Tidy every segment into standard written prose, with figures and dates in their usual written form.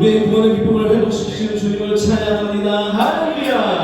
우리의 구원의 기쁨을 회복시키시는 주님을 찬양합니다. 할렐루야.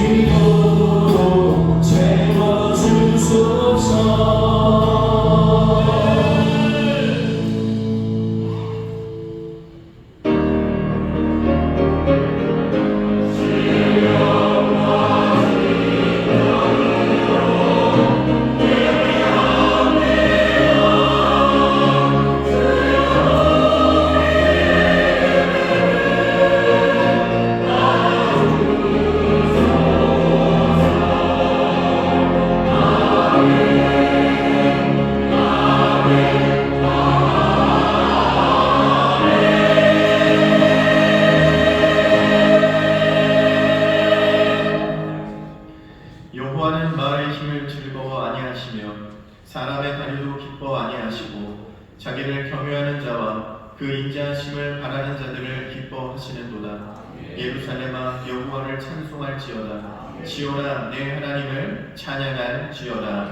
기도로 채워주소서. 여호와는 말의 힘을 즐거워 아니하시며 사람의 다리도 기뻐 아니하시고 자기를 경외하는 자와 그 인자하심을 바라는 자들을 기뻐하시는도다. 예루살렘아 여호와를 찬송할지어다. 지오나 내 하나님을 찬양할지어다.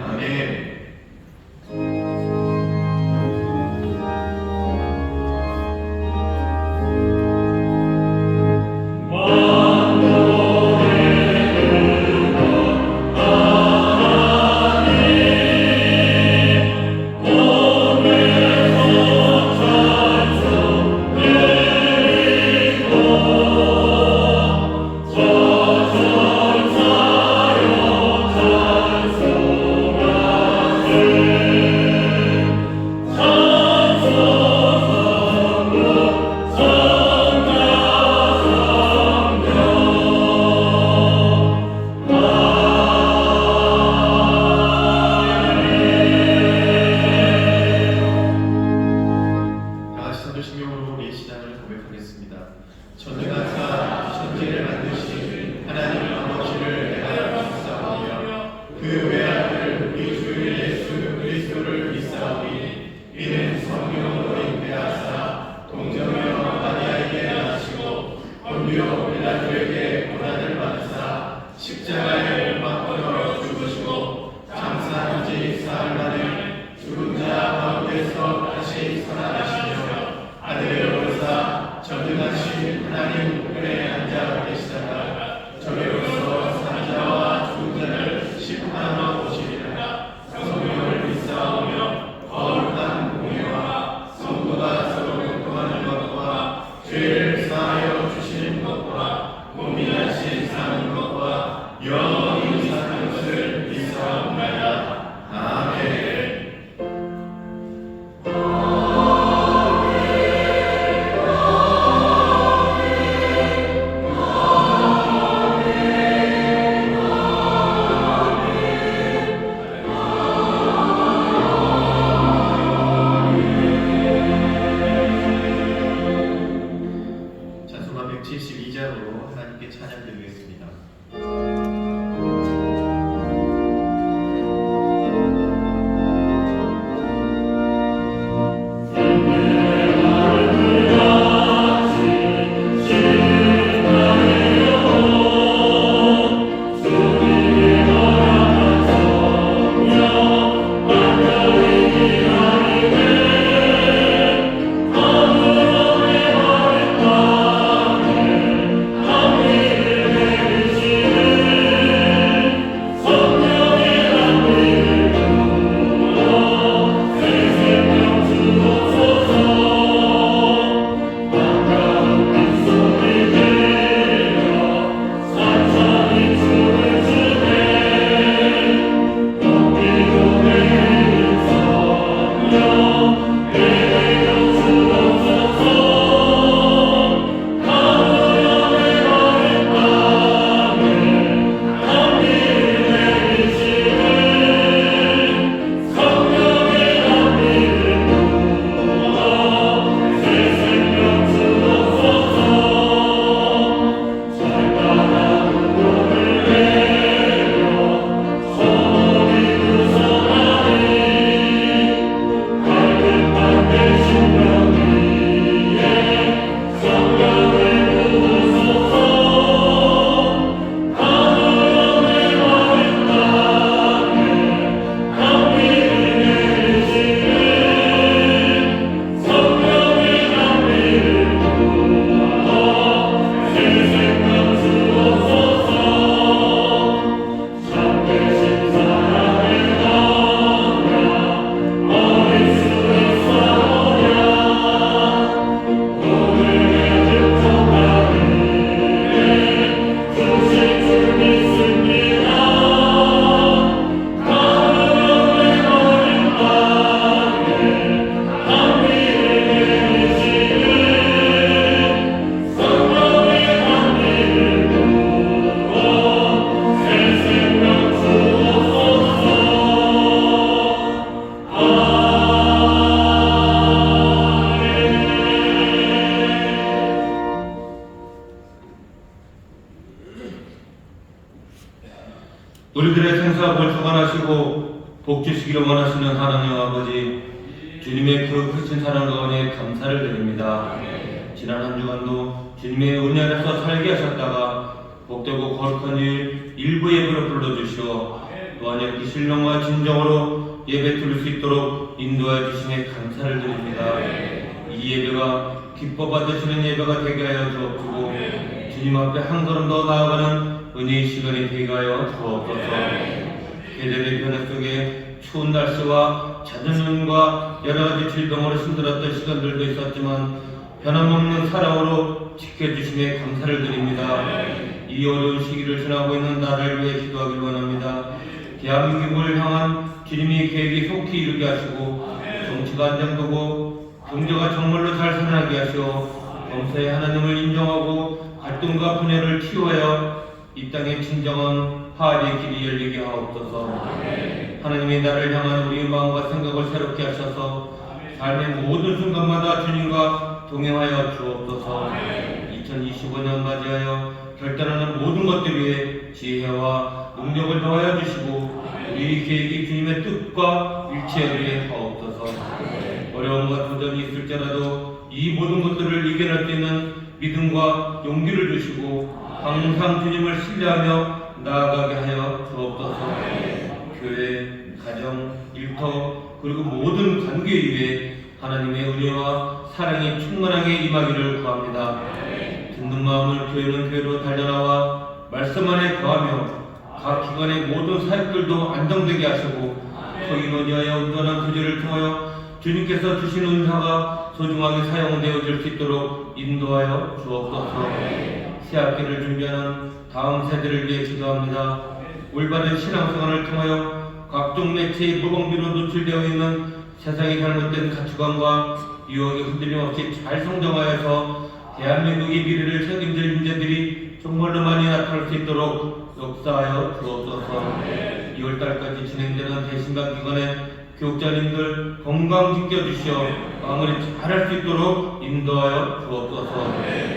아멘. 신경으로 우리의 신앙을 고백하겠습니다. 전능하사 천지를 만드신 하나님 아버지를 내가 믿사오며 그 외아들 우리 주 예수 그리스도를 믿사오니 이는 성령으로 잉태하사 동정녀 마리아에게 나시고 본디오 빌라도에게 고난을 받으사 십자가에 못 박혀 죽으시고 장사한 지 사흘 만에 죽은 자 가운데서 다시 살아나시며 아들로서 전능하신 하나님 우편에 앉아 계시다가 저리로서 산자와 죽은 자를 심판하러 오시리라. 성령을 믿사오며 거룩한 공예와 성도가 서로 교통하는 것과 죄를 사하여 주시는 것과 고민하신 사는 것과 영원히 사는 것을 믿사옵나이다. 아멘. 찬송가 172장으로 하나님께 찬양드리겠습니다. Amen. 우리들의 생사를 주관하시고 복 주시기를 원하시는 하나님 아버지, 주님의 그 크신 사랑 가운데 감사를 드립니다. 지난 한 주간도 주님의 은혜 안에서 살게 하셨다가 복되고 거룩한 일부 예배로 불러주시어 또한 이렇게 신령과 진정으로 예배 드릴 수 있도록 인도해 주심에 감사를 드립니다. 이 예배가 기뻐 받으시는 예배가 되게 하여 주옵시고 주님 앞에 한 걸음 더 나아가는 은혜의 시간이 되게 하여 주옵소서. 계절의 변화 속에 추운 날씨와 잦은 눈과 여러 가지 질병으로 힘들었던 시간들도 있었지만 변함없는 사랑으로 지켜주심에 감사를 드립니다. 이 어려운 시기를 지나고 있는 나를 위해 기도하길 원합니다. 대한민국을 향한 주님의 계획이 속히 이루게 하시고 정치가 안정되고 경제가 정말로 잘 살아나게 하시어 범사의 하나님을 인정하고 갈등과 분열을 치유하여 이 땅에 진정한 화합의 길이 열리게 하옵소서. 하나님이 나를 향한 우리의 마음과 생각을 새롭게 하셔서 삶의 모든 순간마다 주님과 동행하여 주옵소서. 2025년 맞이하여 결단하는 모든 것들 위해 지혜와 능력을 더하여 주시고 우리 계획이 주님의 뜻과 일치하게 하옵소서. 어려움과 도전이 있을지라도 이 모든 것들을 이겨낼 수 있는 믿음과 용기를 주시고 항상 주님을 신뢰하며 나아가게 하여 주옵소서. 교회, 가정, 일터 그리고 모든 관계 위에 하나님의 은혜와 사랑이 충만하게 임하기를 구합니다. 듣는 마음을 교회는 교회로 달려나와 말씀 안에 거하며 각 기관의 모든 사역들도 안정되게 하시고 거인을 위하여 온전한 교제를 통하여 주님께서 주신 은사가 소중하게 사용되어질 수 있도록 인도하여 주옵소서. 새학기를 준비하는 다음 세대를 위해 기도합니다. 올바른 신앙생활을 통하여 각종 매체의 무방비로 노출되어 있는 세상의 잘못된 가치관과 유혹에 흔들림 없이 잘 성장하여서 대한민국의 미래를 책임질 인재들이 정말로 많이 나타날 수 있도록 역사하여 주옵소서. 2월달까지 진행되는 대신반 기관의 교육자님들 건강 지켜주시어 마무리 잘할 수 있도록 인도하여 주옵소서.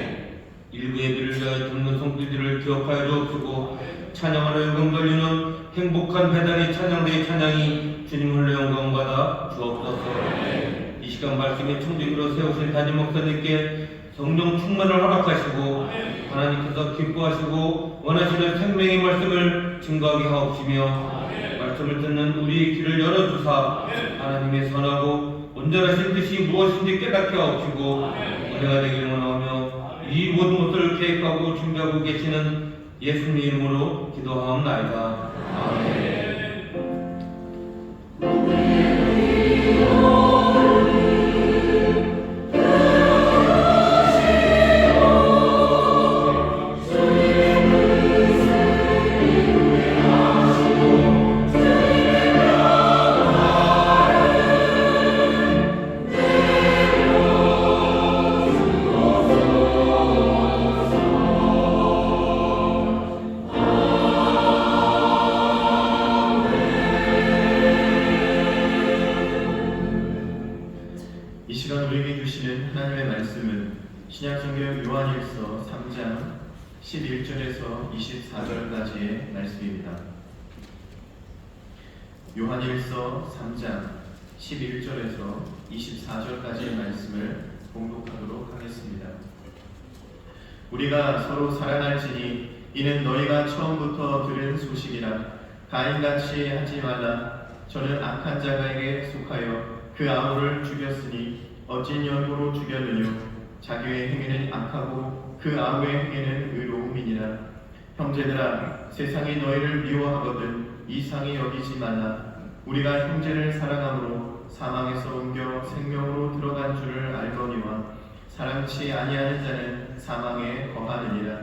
일부 예배를 위하여 듣는 손길들을 기억하여 주옵시고 찬양하러 요금 돌리는 행복한 배단의 찬양대의 찬양이 주님 홀로 영광받아 주옵소서. 이 시간 말씀의 청중으로 세우신 담임 목사님께 성령 충만을 허락하시고 하나님께서 기뻐하시고 원하시는 생명의 말씀을 증거하게 하옵시며 말씀을 듣는 우리의 귀를 열어주사 하나님의 선하고 온전하신 뜻이 무엇인지 깨닫게 하옵시고 은혜가 되기를 원하며 이 모든 것들을 계획하고 준비하고 계시는 예수님 이름으로 기도하옵나이다. 아멘. 이 시간 우리에게 주시는 하나님의 말씀은 신약성경 요한일서 3장 11절에서 24절까지의 말씀입니다. 요한일서 3장 11절에서 24절까지의 말씀을 봉독하도록 하겠습니다. 우리가 서로 사랑할지니 이는 너희가 처음부터 들은 소식이라. 가인같이 하지 말라. 저는 악한 자에게 속하여 그 아우를 죽였으니 어찌 연고로 죽였느뇨. 자기의 행위는 악하고 그 아우의 행위는 의로움이니라. 형제들아, 세상이 너희를 미워하거든 이상히 여기지 말라. 우리가 형제를 사랑함으로 사망에서 옮겨 생명으로 들어간 줄을 알거니와 사랑치 아니하는 자는 사망에 거하느니라.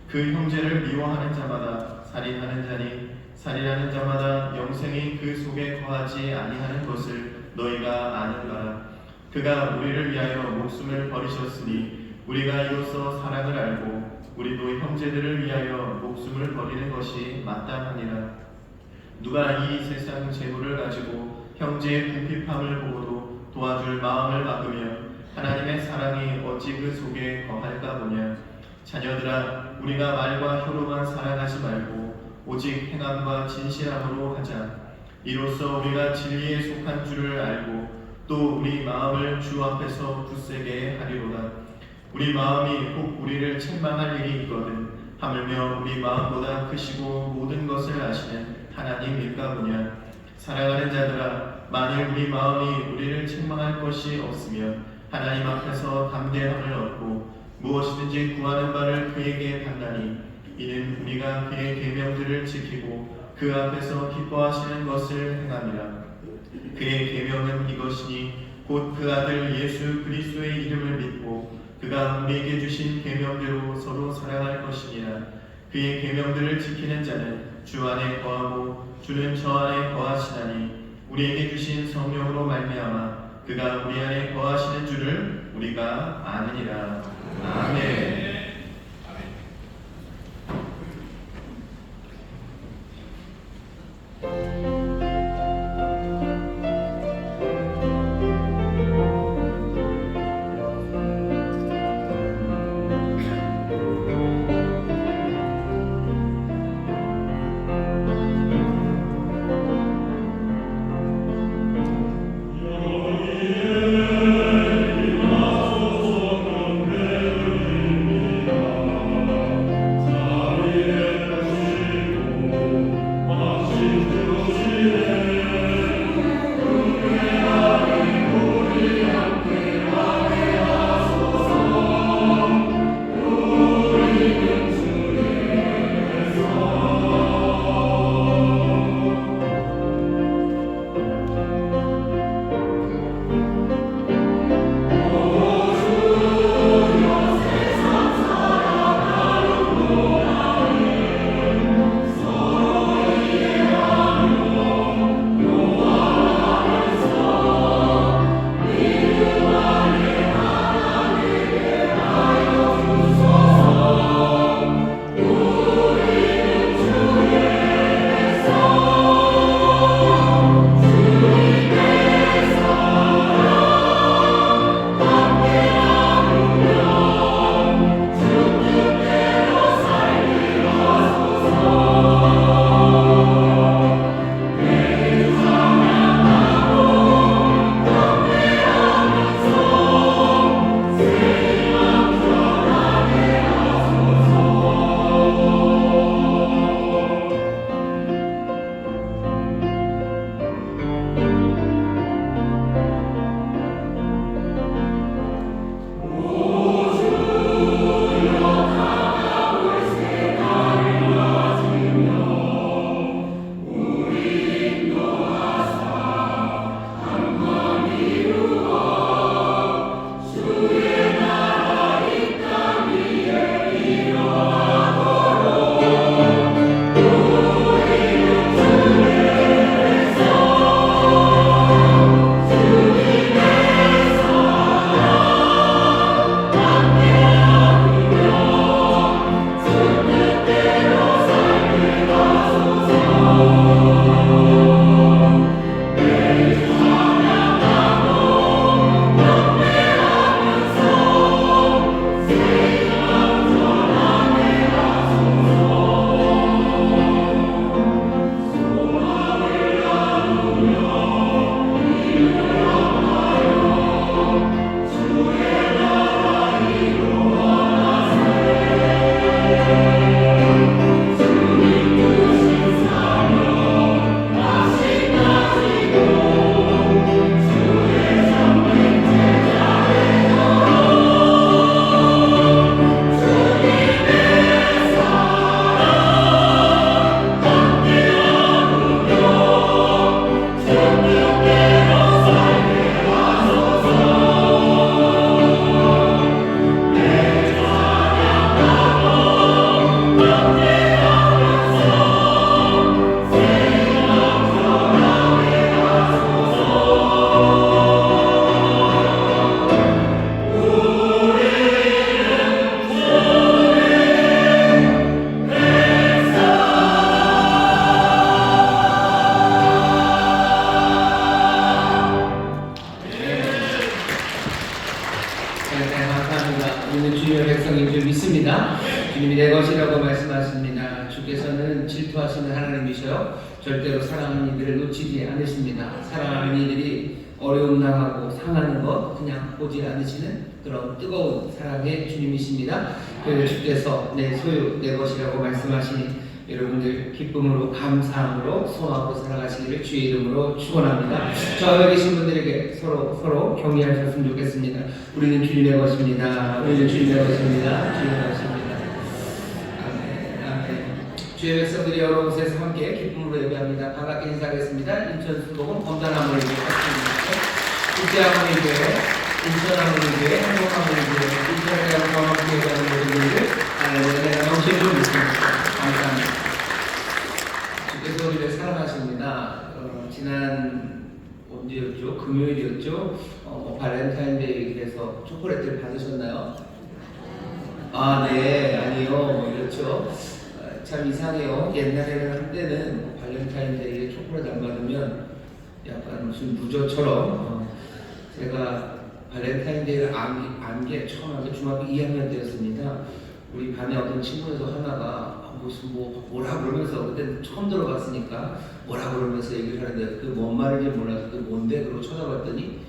그 형제를 미워하는 자마다 살인하는 자니 살인하는 자마다 영생이 그 속에 거하지 아니하는 것을 너희가 아는가. 그가 우리를 위하여 목숨을 버리셨으니 우리가 이로써 사랑을 알고 우리도 형제들을 위하여 목숨을 버리는 것이 마땅하니라. 누가 이 세상 재물을 가지고 형제의 궁핍함을 보고도 도와줄 마음을 막으며 하나님의 사랑이 어찌 그 속에 거할까 보냐. 자녀들아, 우리가 말과 혀로만 사랑하지 말고 오직 행함과 진실함으로 하자. 이로써 우리가 진리에 속한 줄을 알고 또 우리 마음을 주 앞에서 굳세게 하리로다. 우리 마음이 혹 우리를 책망할 일이 있거든 하물며 우리 마음보다 크시고 모든 것을 아시는 하나님일까 보냐. 사랑하는 자들아, 만일 우리 마음이 우리를 책망할 것이 없으면 하나님 앞에서 담대함을 얻고 무엇이든지 구하는 바를 그에게 받나니 이는 우리가 그의 계명들을 지키고 그 앞에서 기뻐하시는 것을 행함이라. 그의 계명은 이것이니 곧 그 아들 예수 그리스도의 이름을 믿고 그가 우리에게 주신 계명대로 서로 사랑할 것이니라. 그의 계명들을 지키는 자는 주 안에 거하고 주는 저 안에 거하시나니 우리에게 주신 성령으로 말미암아 그가 우리 안에 거하시는 줄을 우리가 아느니라. 아멘. 하나님은 질투하시는 하나님이셔요. 절대로 사랑하는 이들을 놓치지 않으십니다. 사랑하는 이들이 어려움 당하고 상하는 것 그냥 보지 않으시는 그런 뜨거운 사랑의 주님이십니다. 그래서 주께서 내 소유 내 것이라고 말씀하시니 여러분들 기쁨으로 감사함으로 소망으로 살아가시기를 주의 이름으로 축원합니다. 저 여기 계신 분들에게 서로 격려하셨으면 좋겠습니다. 우리는 주님의 것입니다. 우리는 주님의 것입니다. 주님의 것입니다. 아멘. 아멘. 주의 백성들이 여러 곳에서 함께 기쁨으로 예배합니다. 반갑게 인사하겠습니다. 인천 순복음 범단하모니교회 국제하모니교회 인천하모니교회 한국하모니교회 인천대학 경험교회 가는 모든 분들 내가 명심으로 믿습니다. 감사합니다. 주께서 우리를 사랑하십니다. 지난 언제였죠? 금요일이었죠? 발렌타인데이에서 초콜릿을 받으셨나요? 아, 네, 아니요, 그렇죠. 참 이상해요. 옛날에는 한때는 발렌타인데이에 초콜릿 안 받으면 약간 무슨 무저처럼 제가 발렌타인데이를 안 게 처음 하게 중학교 2학년 때였습니다. 우리 반에 어떤 친구에서 하나가 무슨 뭐라 그러면서 그때 처음 들어봤으니까 뭐라 그러면서 얘기를 하는데 그 뭔 말인지 몰라서 그 뭔데 그러고 쳐다봤더니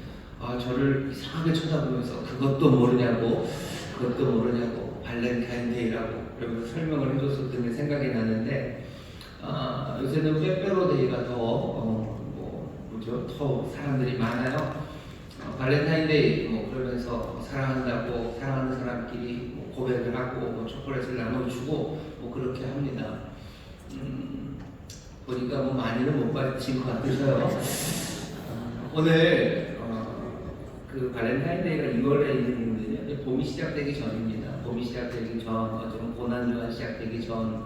저를 이상하게 쳐다보면서 그것도 모르냐고 발렌타인데이라고 그러면서 설명을 해줬었던 게 생각이 나는데 요새는 빼빼로데이가 더 사람들이 많아요. 발렌타인데이 그러면서 사랑한다고 사랑하는 사람끼리 고백을 하고 초콜릿을 나눠주고 그렇게 합니다. 보니까 많이는 못 받으신 것 같으셔요. 오늘 그 발렌타인데이가 2월에 있는 이유는요, 봄이 시작되기 전입니다. 봄이 시작되기 전, 좀 고난주가 시작되기 전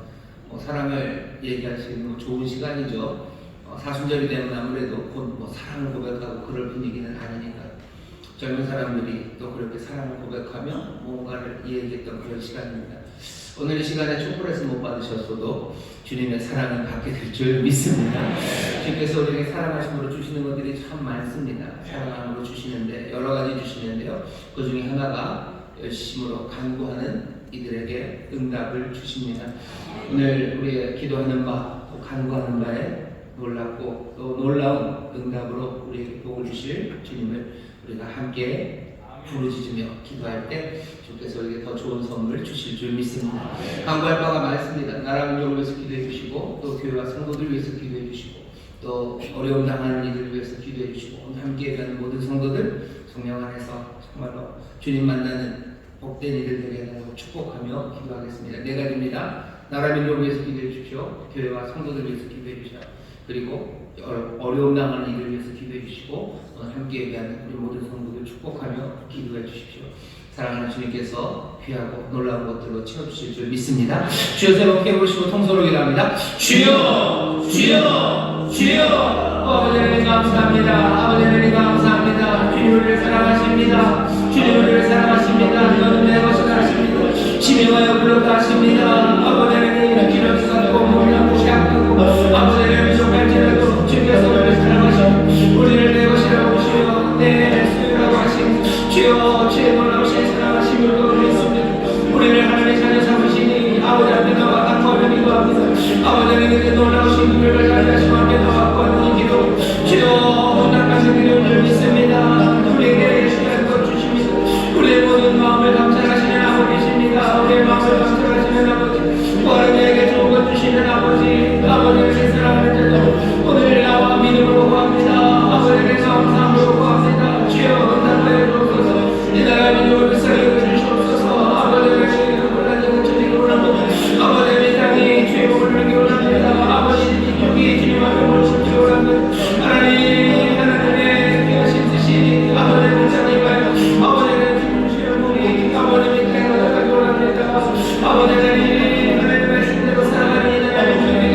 사랑을 얘기할 수 있는 좋은 시간이죠. 사순절이 되면 아무래도 곧 사랑을 고백하고 그럴 분위기는 아니니까 젊은 사람들이 또 그렇게 사랑을 고백하며 뭔가를 얘기했던 그런 시간입니다. 오늘 이 시간에 초콜릿을 못 받으셨어도 주님의 사랑을 받게 될 줄 믿습니다. 주께서 우리에게 사랑하심으로 주시는 것들이 참 많습니다. 사랑함으로 주시는데 여러 가지 주시는데요. 그 중에 하나가 열심으로 간구하는 이들에게 응답을 주십니다. 오늘 우리의 기도하는 바, 또 간구하는 바에 놀랍고 또 놀라운 응답으로 우리에게 복을 주실 주님을 우리가 함께 부르짖으며 기도할 때 주께서 우리에게 더 좋은 선물을 주실 줄 믿습니다. 간구할 바가 많습니다. 나라를 위해서 기도해 주시고 또 교회와 성도들 위해서 기도해 주시고 또 어려움 당하는 이들을 위해서 기도해 주시고 함께 가는 모든 성도들 성령 안에서 정말로 주님 만나는 복된 이들 되게 하라고 축복하며 기도하겠습니다. 네 가지입니다. 나라 민족을 위해서 기도해 주십시오. 교회와 성도들 위해서 기도해 주십시오. 그리고 어려움 당하는 이들을 위해서 기도해 주시고 함께 예배하는 우리 모든 성도들 축복하며 기도해 주십시오. 사랑하는 주님께서 귀하고 놀라운 것들로 채워주실 줄 믿습니다. 주여 새롭게 부르시고 통솔로 기도합니다. 주여 주여 주여 아버지 하나님 감사합니다. 아버지 하나님 감사합니다. 주님 우리를 사랑하십니다. 주님 우리를 사랑하십니다. 너는 내 것이다 하십니다. 지명하여 불렀다 하십니다. 아버지 하나님 기록사고 우리가 무시하고 아버지 하나님 미족할지라도 주께서 우리를 사랑하시고 우리를 내 것이라고 주여 내 수요라고 하신 주여 주의 놀라우신 사랑하심을 믿습니다. 우리를 하나님의 자녀 삼으시니 아버지 앞에 나와 간구하며 기도합니다. 아버지 하나님의 놀라우신 우리를 자녀하시고 함께 나와 구하는 이 기도 주여 온당까지 기도를 줄 믿습니다. 우리에게 주시는 것 주십니다. 우리의 모든 마음을 감찰하시는 아버지십니다. 우리의 마음을 감찰하시는 아버지 구하는 자에게 좋은 것 주시는 아버지 아버지를 사랑하는 자들 오늘 나와 믿음으로 구합니다. 아버지를 감사함으로 구합니다. 주여 응답하여 주옵소서. 이 나라 민족을 살려 주시옵소서. 아버지를 원하는 주님을 원합니다. 아버지의 땅이 주의 복을 누리기 원합니다. 아버지 민족이 주님 앞에 모시기 원합니다. 하나님의 귀하신 뜻이 아버지를 자기가요 아버지를 주시는 분이 아버지의 땅에 나가기 원합니다. 아버지 하나님 하나님의 말씀대로 살아가는 이 나라 민족이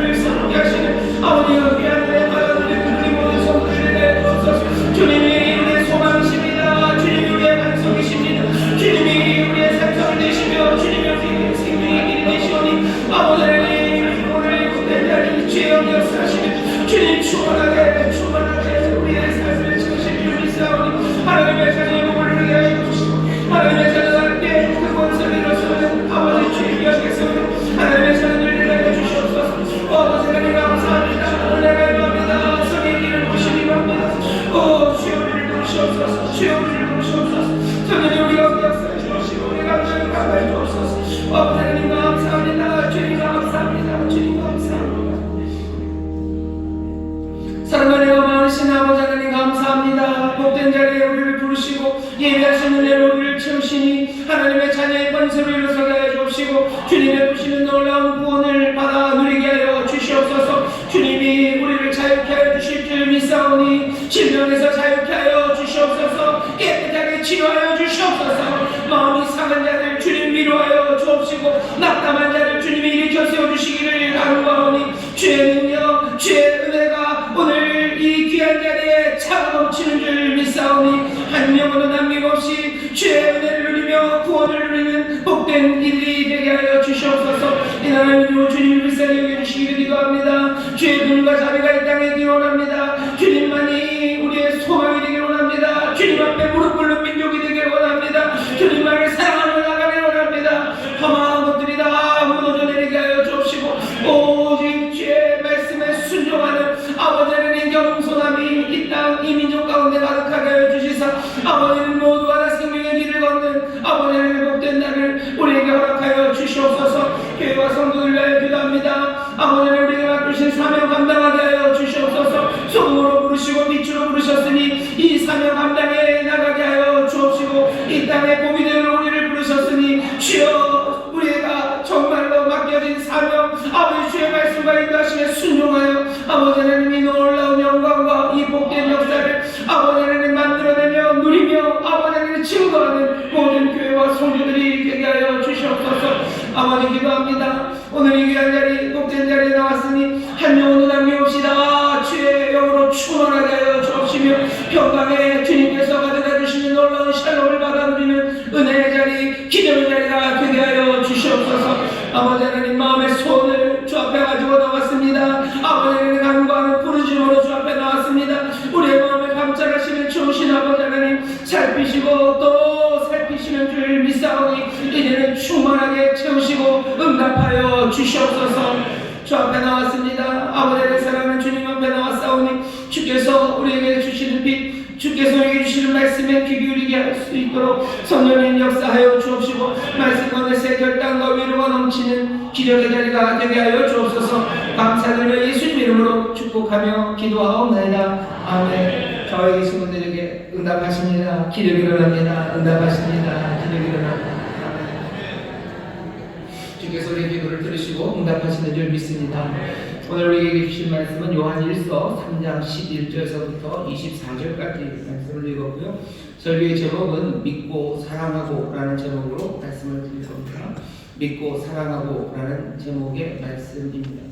늘 새롭게 하시는 아버지의 귀한 은혜 받아들이는 우리 모든 성도들을 내주옵소서. 주님이 우리의 소망이십니다. 주님이 우리의 반석이십니다. 주님이 우리의 생명을 되시며 주님이 우리의 생명의 길이 되시오니 아버지 하나님 오늘 복된 자리 죄의 역사하시며 주님 충만하게 우리의 삶을 지으실 줄 믿사오니 하나님의 자녀의 몸을 누리게 하여 주시고 하나님의 자녀들께 그 권세를 이루어서는 아버지 주님 여기에서는 하나님의 자녀들을 내려 주시옵소서. 아버지 하나님 감사합니다. 은혜가 임합니다. 성의 길을 보시기 바랍니다. 주여 우리를 도우시옵소서. 주여 우리를 도우시옵소서. 성령님 우리가 역사해 주시고 우리가 감사를 감사해 주옵소서. 아버지 하나님 감사합니다. 주님 감사합니다. 주님 감사합니다. 사랑하는 어머니신 아버지 하나님 감사합니다. 복된 자리에 우리를 부르시고 예배하시는 은혜로 우리를 채우시니 하나님의 자녀의 권세로 일어서게 하여 주옵시고 주님의 보시는 놀라운 구원을 받아 누리게 하여 주시옵소서. 주님이 우리를 자유케 하여 주실 줄 믿사오니 질병에서 자유케 하여 주시옵소서. 깨끗하게 치유하여 주시옵소서. 마음이 상한 자를 주님 위로하여 주옵시고 낙담한 자를 주님이 일으켜 세워주시기를 간구하오니 주의 능력 주의 은혜가 오늘 이 귀한 자리에 차고 넘치는 줄 믿사오니 한 영혼도 남김없이 주의 은혜를 누리며 구원을 누리는 복된 일이 되게 하여 주시옵소서. 이 하나님으로 주님을 불쌍히 여겨주시기를 기도합니다. 주의 눈과 자비가 이 땅에 있기를 원합니다. 주님만이 우리의 소망이 되기를 원합니다. 주님 앞에 무릎 꿇는 민족이 되기를 원합니다. 주님만을 사랑하며 나가기를 원합니다. 험한 것들이 다 무너져 내리게 하여 주옵시고 오직 주의 말씀에 순종하는 아버지 하나님 겸손함이 이 땅 이 민족 가운데 가득하게 하여 주시사 아버지는 모두가 다 생명의 길을 걷는 아버지 하나님의 복된 날을 우리에게 허락하여 주시옵소서. 교회와 성도들 위하여 기도합니다. 아버지 하나님 우리에게 맡기신 사명 감당하게 하여 주시옵소서. 소금으로 부르시고 빛으로 부르셨으니 이 사명 감당에 나가게 하여 주옵시고 이 땅에 봄이 되는 우리를 부르셨으니 주여 우리가 정말로 맡겨진 사명 아버지 주의 말씀과 인도하심에 순종하여 아버지 하나님이 놀라운 영광과 이 복된 역사를 아버지 하나님 만들어내며 누리며 아버지 하나님 증거하는 모든 교회와 성도들이 되게 하여 주시옵소서. 아버지 기도합니다. 오늘 이 귀한 자리 복된 자리에 나왔으니 한 영혼도 남김없이다 주의 영으로 충만하게 하여 주옵시며 평강에 주님께서 가져다 주시는 놀라운 샬롬을 받아 누리는 은혜의 자리 기념의 자리가 되게 하여 주시옵소서. 아버지 하나님 마음의 소원을 주 앞에 가지고 나왔습니다. 아버지 하나님 간구하는 부르짖음으로 주 앞에 나왔습니다. 우리의 마음을 감찰하시는 좋으신 아버지 하나님 살피시고 또 살피시는 줄 믿사오니 이제는 충만하게 채우시고 응답하여 주시옵소서. 주 앞에 나왔습니다. 아버지를 사랑하는 주님 앞에 나왔사오니 주께서 우리에게 주시는 빛 주께서 우리에게 주시는 말씀에 귀 기울이게 할 수 있도록 성령님 역사하여 주옵시고 말씀 가운데서 결단과 위로가 넘치는 기력의 자리가 되게 하여 주옵소서. 감사드리며 예수님 이름으로 축복하며 기도하옵나이다. 아멘. 저에게 계신 분들에게 응답하십니다. 기력이 일어납니다. 응답하십니다. 기력이 일어납니다. 주께서 우리의 기도를 들으시고 응답하시는 줄 믿습니다. 오늘 우리에게 주신 말씀은 요한 1서 3장 11절에서부터 24절까지 말씀을 읽었고요. 설교의 제목은 믿고 사랑하고 라는 제목으로 말씀을 드릴 겁니다. 믿고 사랑하고 라는 제목의 말씀입니다.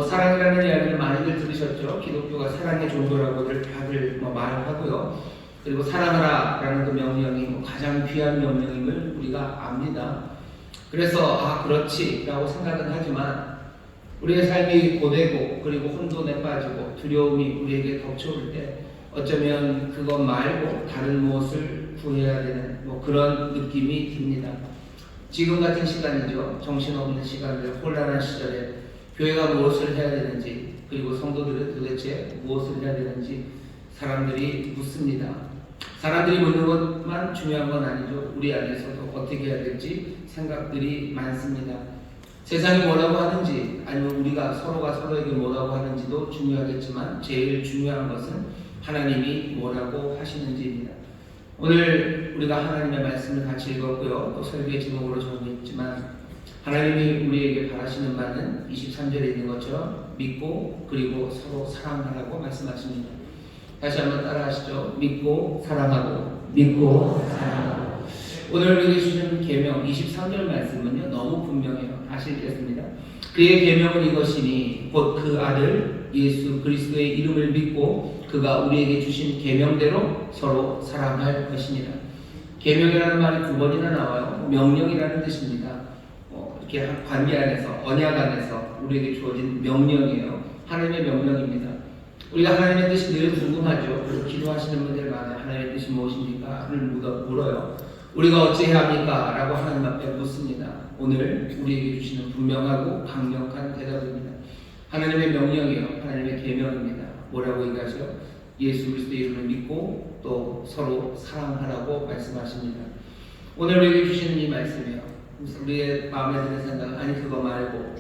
사랑이라는 이야기를 많이들 들으셨죠. 기독교가 사랑의 종교라고들 다들 말하고요. 그리고 사랑하라 라는 그 명령이 가장 귀한 명령임을 우리가 압니다. 그래서 그렇지 라고 생각은 하지만 우리의 삶이 고되고 그리고 혼돈에 빠지고 두려움이 우리에게 덮쳐올 때 어쩌면 그것 말고 다른 무엇을 구해야 되는 그런 느낌이 듭니다. 지금 같은 시간이죠. 정신없는 시간들, 혼란한 시절에 교회가 무엇을 해야 되는지 그리고 성도들은 도대체 무엇을 해야 되는지 사람들이 묻습니다. 사람들이 묻는 것만 중요한 건 아니죠. 우리 안에서도 어떻게 해야 될지 생각들이 많습니다. 세상이 뭐라고 하는지 아니면 우리가 서로가 서로에게 뭐라고 하는지도 중요하겠지만 제일 중요한 것은 하나님이 뭐라고 하시는지입니다. 오늘 우리가 하나님의 말씀을 같이 읽었고요. 또 설교의 제목으로 정했지만 하나님이 우리에게 바라시는 바는 23절에 있는 것처럼 믿고 그리고 서로 사랑하라고 말씀하십니다. 다시 한번 따라하시죠. 믿고 사랑하고 믿고 사랑하고. 오늘 우리에게 주신 계명 23절 말씀은요 너무 분명해요. 다시 읽겠습니다. 그의 계명은 이것이니 곧 그 아들 예수 그리스도의 이름을 믿고 그가 우리에게 주신 계명대로 서로 사랑할 것이니라. 계명이라는 말이 2번이나 나와요. 명령이라는 뜻입니다. 이렇게 관계 안에서 언약 안에서 우리에게 주어진 명령이에요. 하나님의 명령입니다. 우리가 하나님의 뜻이 늘 궁금하죠. 그래서 기도하시는 분들마다 하나님의 뜻이 무엇입니까?를 물어요. 우리가 어찌해야 합니까? 라고 하나님 앞에 묻습니다. 오늘 우리에게 주시는 분명하고 강력한 대답입니다. 하나님의 명령이요, 하나님의 계명입니다. 뭐라고 얘기하죠? 예수 그리스도의 이름을 믿고 또 서로 사랑하라고 말씀하십니다. 오늘 우리에게 주시는 이 말씀이요, 우리의 마음에 드는 생각은 아니 그거 말고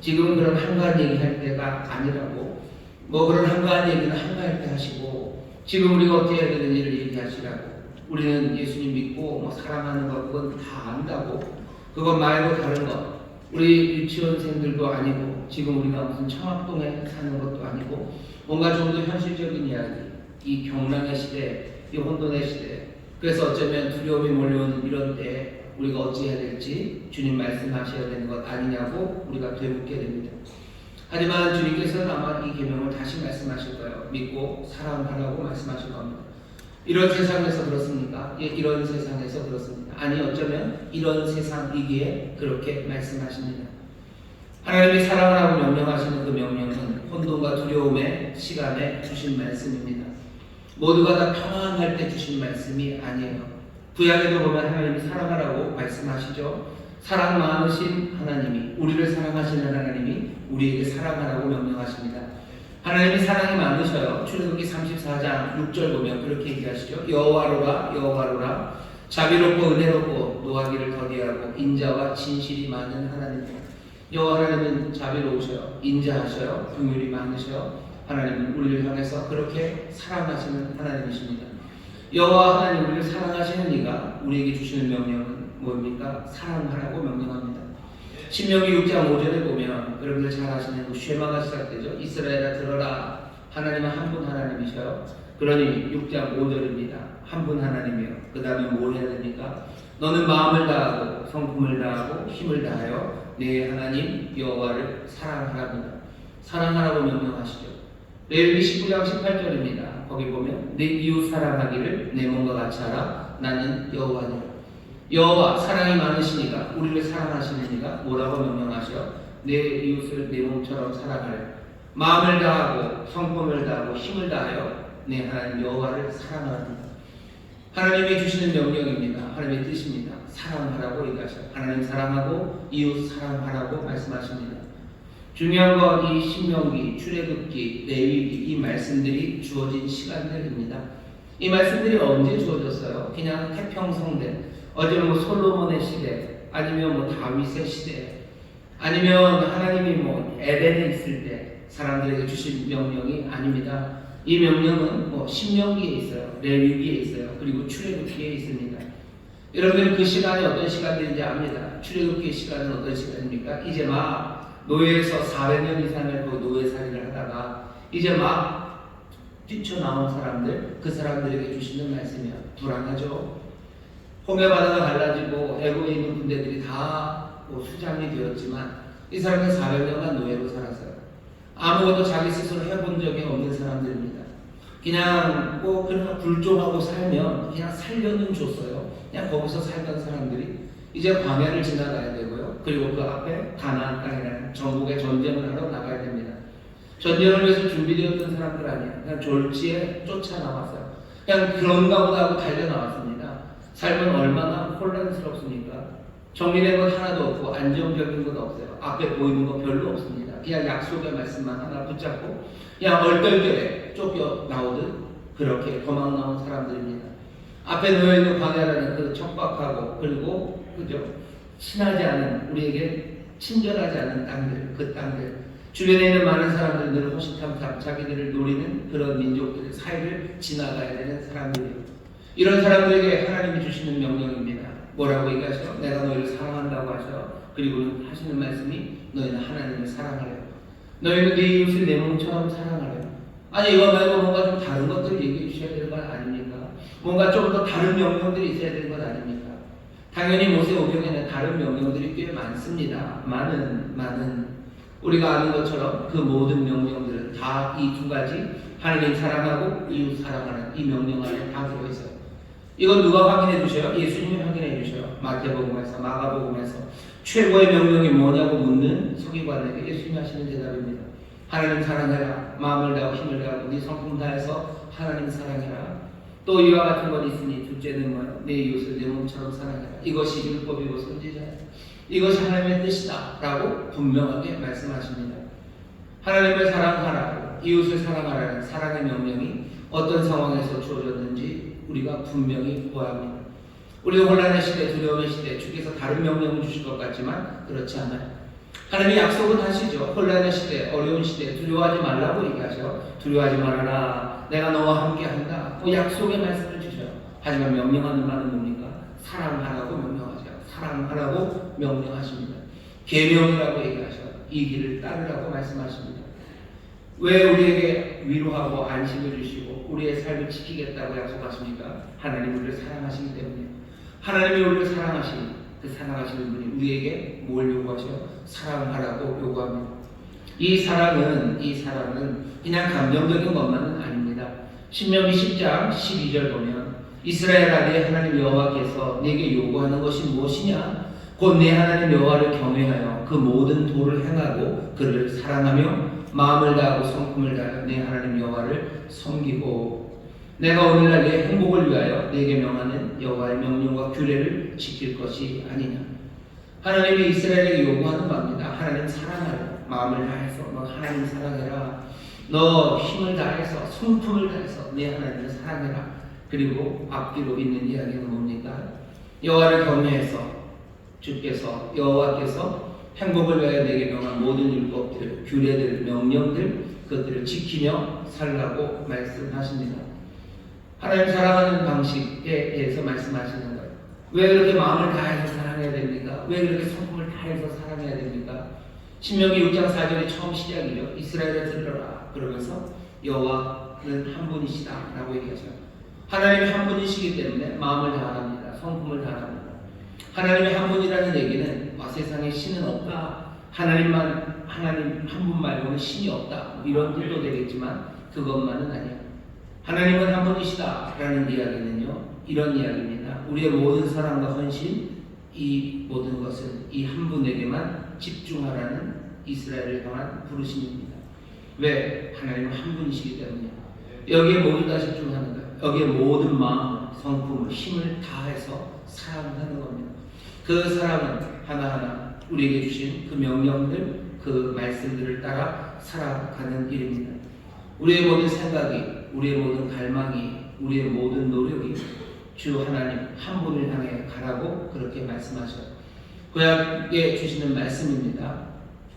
지금 그런 한가한 얘기할 때가 아니라고, 뭐 그런 한가한 얘기는 한가할 때 하시고 지금 우리가 어떻게 해야 되는 일을 얘기하시라고. 우리는 예수님 믿고 뭐 사랑하는 것 그건 다 안다고. 그것 말고 다른 것, 우리 유치원생들도 아니고 지금 우리가 무슨 청학동에 사는 것도 아니고 뭔가 좀 더 현실적인 이야기, 이 경랑의 시대, 이 혼돈의 시대, 그래서 어쩌면 두려움이 몰려오는 이런 때 우리가 어찌해야 될지 주님 말씀하셔야 되는 것 아니냐고 우리가 되묻게 됩니다. 하지만 주님께서는 아마 이 계명을 다시 말씀하실 거예요. 믿고 사랑하라고 말씀하실 겁니다. 이런 세상에서 그렇습니까? 예, 이런 세상에서 그렇습니다. 아니 어쩌면 이런 세상이기에 그렇게 말씀하십니다. 하나님이 사랑하라고 명령하시는 그 명령은 혼돈과 두려움의 시간에 주신 말씀입니다. 모두가 다 평안할 때 주신 말씀이 아니에요. 구약에도 보면 하나님이 사랑하라고 말씀하시죠. 사랑 많으신 하나님이, 우리를 사랑하시는 하나님이 우리에게 사랑하라고 명령하십니다. 하나님이 사랑이 많으셔요. 출애굽기 34장 6절 보면 그렇게 얘기하시죠. 여호와로라 자비롭고 은혜롭고 노하기를 더디하고 인자와 진실이 많은 하나님이요. 여호와 하나님은 자비로우셔요. 인자하셔요. 긍휼이 많으셔요. 하나님은 우리를 향해서 그렇게 사랑하시는 하나님이십니다. 여호와 하나님, 우리를 사랑하시는 이가 우리에게 주시는 명령은 뭡니까? 사랑하라고 명령합니다. 신명기 6장 5절에 보면 여러분들 잘 아시는 그 쉐마가 시작되죠. 이스라엘아 들어라. 하나님은 한 분 하나님이셔요. 그러니 6장 5절입니다. 한 분 하나님이요. 그 다음에 뭘 해야 됩니까? 너는 마음을 다하고 성품을 다하고 힘을 다하여 내 하나님 여호와를 사랑하랍니다. 사랑하라고 명령하시죠. 레위기 19장 18절입니다. 거기 보면 내 이웃 사랑하기를 내 몸과 같이 하라. 나는 여호와니라. 여호와 사랑이 많으시니까, 우리를 사랑하시는 이가 뭐라고 명령하셔? 내 이웃을 내 몸처럼 사랑하라. 마음을 다하고 성품을 다하고 힘을 다하여 내 하나님 여호와를 사랑하랍니다. 하나님이 주시는 명령입니다. 하나님의 뜻입니다. 사랑하라고 얘기하셔요. 하나님 사랑하고 이웃 사랑하라고 말씀하십니다. 중요한 건 이 신명기, 출애굽기, 레위기 이 말씀들이 주어진 시간들입니다. 이 말씀들이 언제 주어졌어요? 그냥 태평성대, 어제는 뭐 솔로몬의 시대, 아니면 뭐 다윗의 시대, 아니면 하나님이 뭐 에덴에 있을 때 사람들에게 주신 명령이 아닙니다. 이 명령은 뭐 신명기에 있어요, 레위기에 있어요, 그리고 출애굽기에 있습니다. 여러분들 그 시간이 어떤 시간들인지 압니다. 출애굽기의 시간은 어떤 시간입니까? 이제 막 노예에서 400년 이상을 그 노예살이를 하다가 이제 막 뛰쳐나온 사람들, 그 사람들에게 주시는 말씀이야. 불안하죠? 홍해 바다가 갈라지고 애국에 있는 군대들이 다뭐 수장이 되었지만 이 사람은 400년간 노예로 살았어요. 아무것도 자기 스스로 해본 적이 없는 사람들입니다. 그냥 뭐 그냥 굴종하고 살면 그냥 살려는 줬어요. 그냥 거기서 살던 사람들이 이제 광야를 지나가야 되고요. 그리고 그 앞에 가나안 땅이라는 전국에 전쟁을 하러 나가야 됩니다. 전쟁을 위해서 준비되었던 사람들 아니에요. 그냥 졸지에 쫓아 나왔어요. 그냥 그런가 보다 하고 달려 나왔습니다. 삶은 얼마나 혼란스럽습니까? 정리된 것 하나도 없고 안정적인 것 없어요. 앞에 보이는 거 별로 없습니다. 그냥 약속의 말씀만 하나 붙잡고 그냥 얼떨결에 쫓겨 나오듯 그렇게 도망 나온 사람들입니다. 앞에 놓여있는 광야라는 그 척박하고 그리고 그죠? 친하지 않은, 우리에게 친절하지 않은 땅들, 그 땅들, 주변에 있는 많은 사람들은 늘 호시탐탐 자기들을 노리는 그런 민족들의 사이를 지나가야 되는 사람들이에요. 이런 사람들에게 하나님이 주시는 명령입니다. 뭐라고 얘기하셔? 내가 너희를 사랑한다고 하셔. 그리고 하시는 말씀이 너희는 하나님을 사랑하래요. 너희는 네 이웃을 내 몸처럼 사랑하래요. 아니 이거 말고 뭔가 좀 다른 것들 얘기해 주셔야 되는 건 아닙니까? 뭔가 좀 더 다른 명령들이 있어야 되는 건 아닙니까? 당연히 모세오경에는 다른 명령들이 꽤 많습니다. 많은 우리가 아는 것처럼 그 모든 명령들은 다 이 두 가지 하나님 사랑하고 이웃 사랑하는 이 명령 안에 다 들어있어요. 이건 누가 확인해 주셔요? 예수님이 확인해 주셔요. 마태복음에서 마가복음에서 최고의 명령이 뭐냐고 묻는 서기관에게 예수님이 하시는 대답입니다. 하나님 사랑해라. 마음을 다하고 힘을 다하고 네 성품 다해서 하나님 사랑해라. 또 이와 같은 건 있으니 둘째는 뭐예요? 내 이웃을 내 몸처럼 사랑해라. 이것이 율법이고 선지자예요. 이것이 하나님의 뜻이다 라고 분명하게 말씀하십니다. 하나님을 사랑하라고 이웃을 사랑하라는 사랑의 명령이 어떤 상황에서 주어졌는지 우리가 분명히 보아야 합니다. 우리도 혼란의 시대, 두려움의 시대, 주께서 다른 명령을 주실 것 같지만 그렇지 않아요. 하나님이 약속은 하시죠. 혼란의 시대, 어려운 시대, 두려워하지 말라고 얘기하죠. 두려워하지 말아라. 내가 너와 함께 한다. 약속의 말씀을 주셔요. 하지만 명령하는 말은 뭡니까? 사랑하라고 명령하죠. 사랑하라고 명령하십니다. 계명이라고 얘기하셔요. 이 길을 따르라고 말씀하십니다. 왜 우리에게 위로하고 안식을 주시고 우리의 삶을 지키겠다고 약속하십니까? 하나님 우리를 사랑하시기 때문에. 하나님이 우리를 사랑하시니 그 사랑하시는 분이 우리에게 뭘 요구하셔요? 사랑하라고 요구합니다. 이 사랑은 그냥 감정적인 것만은 아닙니다. 신명기 10장 12절 보면 이스라엘아 내 하나님 여호와께서 내게 요구하는 것이 무엇이냐? 곧 내 하나님 여호와를 경외하여 그 모든 도를 행하고 그를 사랑하며 마음을 다하고 성품을 다하여 내 하나님 여호와를 섬기고 내가 오늘날 내 행복을 위하여 내게 명하는 여호와의 명령과 규례를 지킬 것이 아니냐. 하나님이 이스라엘에게 요구하는 겁니다. 하나님 사랑하라. 마음을 다해서 너 하나님 사랑해라. 너 힘을 다해서 성품을 다해서 내 하나님을 사랑해라. 그리고 앞뒤로 있는 이야기는 뭡니까? 여호와를 경외해서 주께서 여호와께서 행복을 위하여 내게 명한 모든 율법들, 규례들, 명령들 그것들을 지키며 살라고 말씀하십니다. 하나님 사랑하는 방식에 대해서 말씀하시는 거예요. 왜 그렇게 마음을 다해서 사랑해야 됩니까? 왜 그렇게 성품을 다해서 사랑해야 됩니까? 신명기 6장 4절이 처음 시작이죠. 이스라엘을 들으라. 그러면서 여호와는 한 분이시다 라고 얘기하죠. 하나님이 한 분이시기 때문에 마음을 다합니다. 성품을 다합니다. 하나님이 한 분이라는 얘기는 세상에 신은 없다. 하나님 한 분 말고는 신이 없다. 이런 뜻도 되겠지만 그것만은 아니에요. 하나님은 한 분이시다 라는 이야기는요. 이런 이야기입니다. 우리의 모든 사랑과 헌신 이 모든 것은 이 한 분에게만 집중하라는 이스라엘을 향한 부르심입니다. 왜? 하나님은 한 분이시기 때문에 여기에 모두 다 집중하는 거예요. 여기에 모든 마음, 성품을, 힘을 다해서 사랑하는 겁니다. 그 사랑은 하나하나 우리에게 주신 그 명령들, 그 말씀들을 따라 살아가는 일입니다. 우리의 모든 생각이, 우리의 모든 갈망이, 우리의 모든 노력이 주 하나님 한 분을 향해 가라고 그렇게 말씀하셔요. 구약에 주시는 말씀입니다.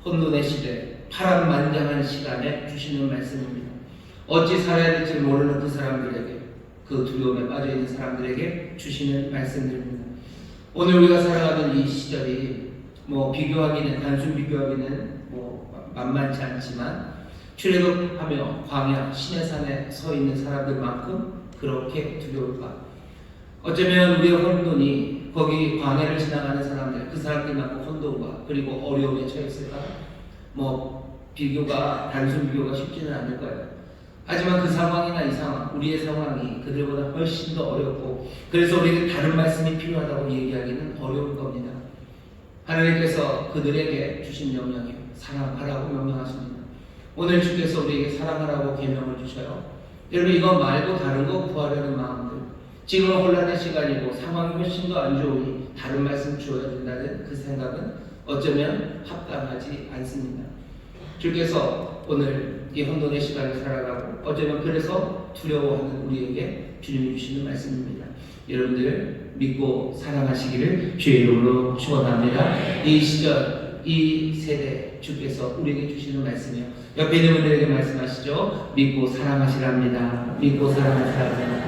혼돈의 시대, 파란만장한 시간에 주시는 말씀입니다. 어찌 살아야 될지 모르는 그 사람들에게, 그 두려움에 빠져있는 사람들에게 주시는 말씀들입니다. 오늘 우리가 살아가는 이 시절이 단순 비교하기는 만만치 않지만 출애굽하며 광야 신의 산에 서 있는 사람들만큼 그렇게 두려울까? 어쩌면 우리의 혼돈이 거기 광야를 지나가는 사람들, 그 사람들만큼 혼돈과 그리고 어려움에 처했을까? 단순 비교가 쉽지는 않을 거예요. 하지만 그 상황이나 이 상황, 우리의 상황이 그들보다 훨씬 더 어렵고 그래서 우리에게 다른 말씀이 필요하다고 얘기하기는 어려울 겁니다. 하나님께서 그들에게 주신 명령이 사랑하라고 명령하십니다. 오늘 주께서 우리에게 사랑하라고 계명을 주셔요. 여러분 이거 말고 다른 거 구하려는 마음들, 지금은 혼란의 시간이고 상황이 훨씬 더 안 좋으니 다른 말씀 주어야 된다는 그 생각은 어쩌면 합당하지 않습니다. 주께서 오늘 이 혼돈의 시간을 살아가고 어쩌면 그래서 두려워하는 우리에게 주님이 주시는 말씀입니다. 여러분들 믿고 사랑하시기를 주의 이름으로 축원합니다. 이 시절, 이 세대 주께서 우리에게 주시는 말씀이요. 옆에 있는 분들에게 말씀하시죠. 믿고 사랑하시랍니다. 믿고 사랑하시랍니다.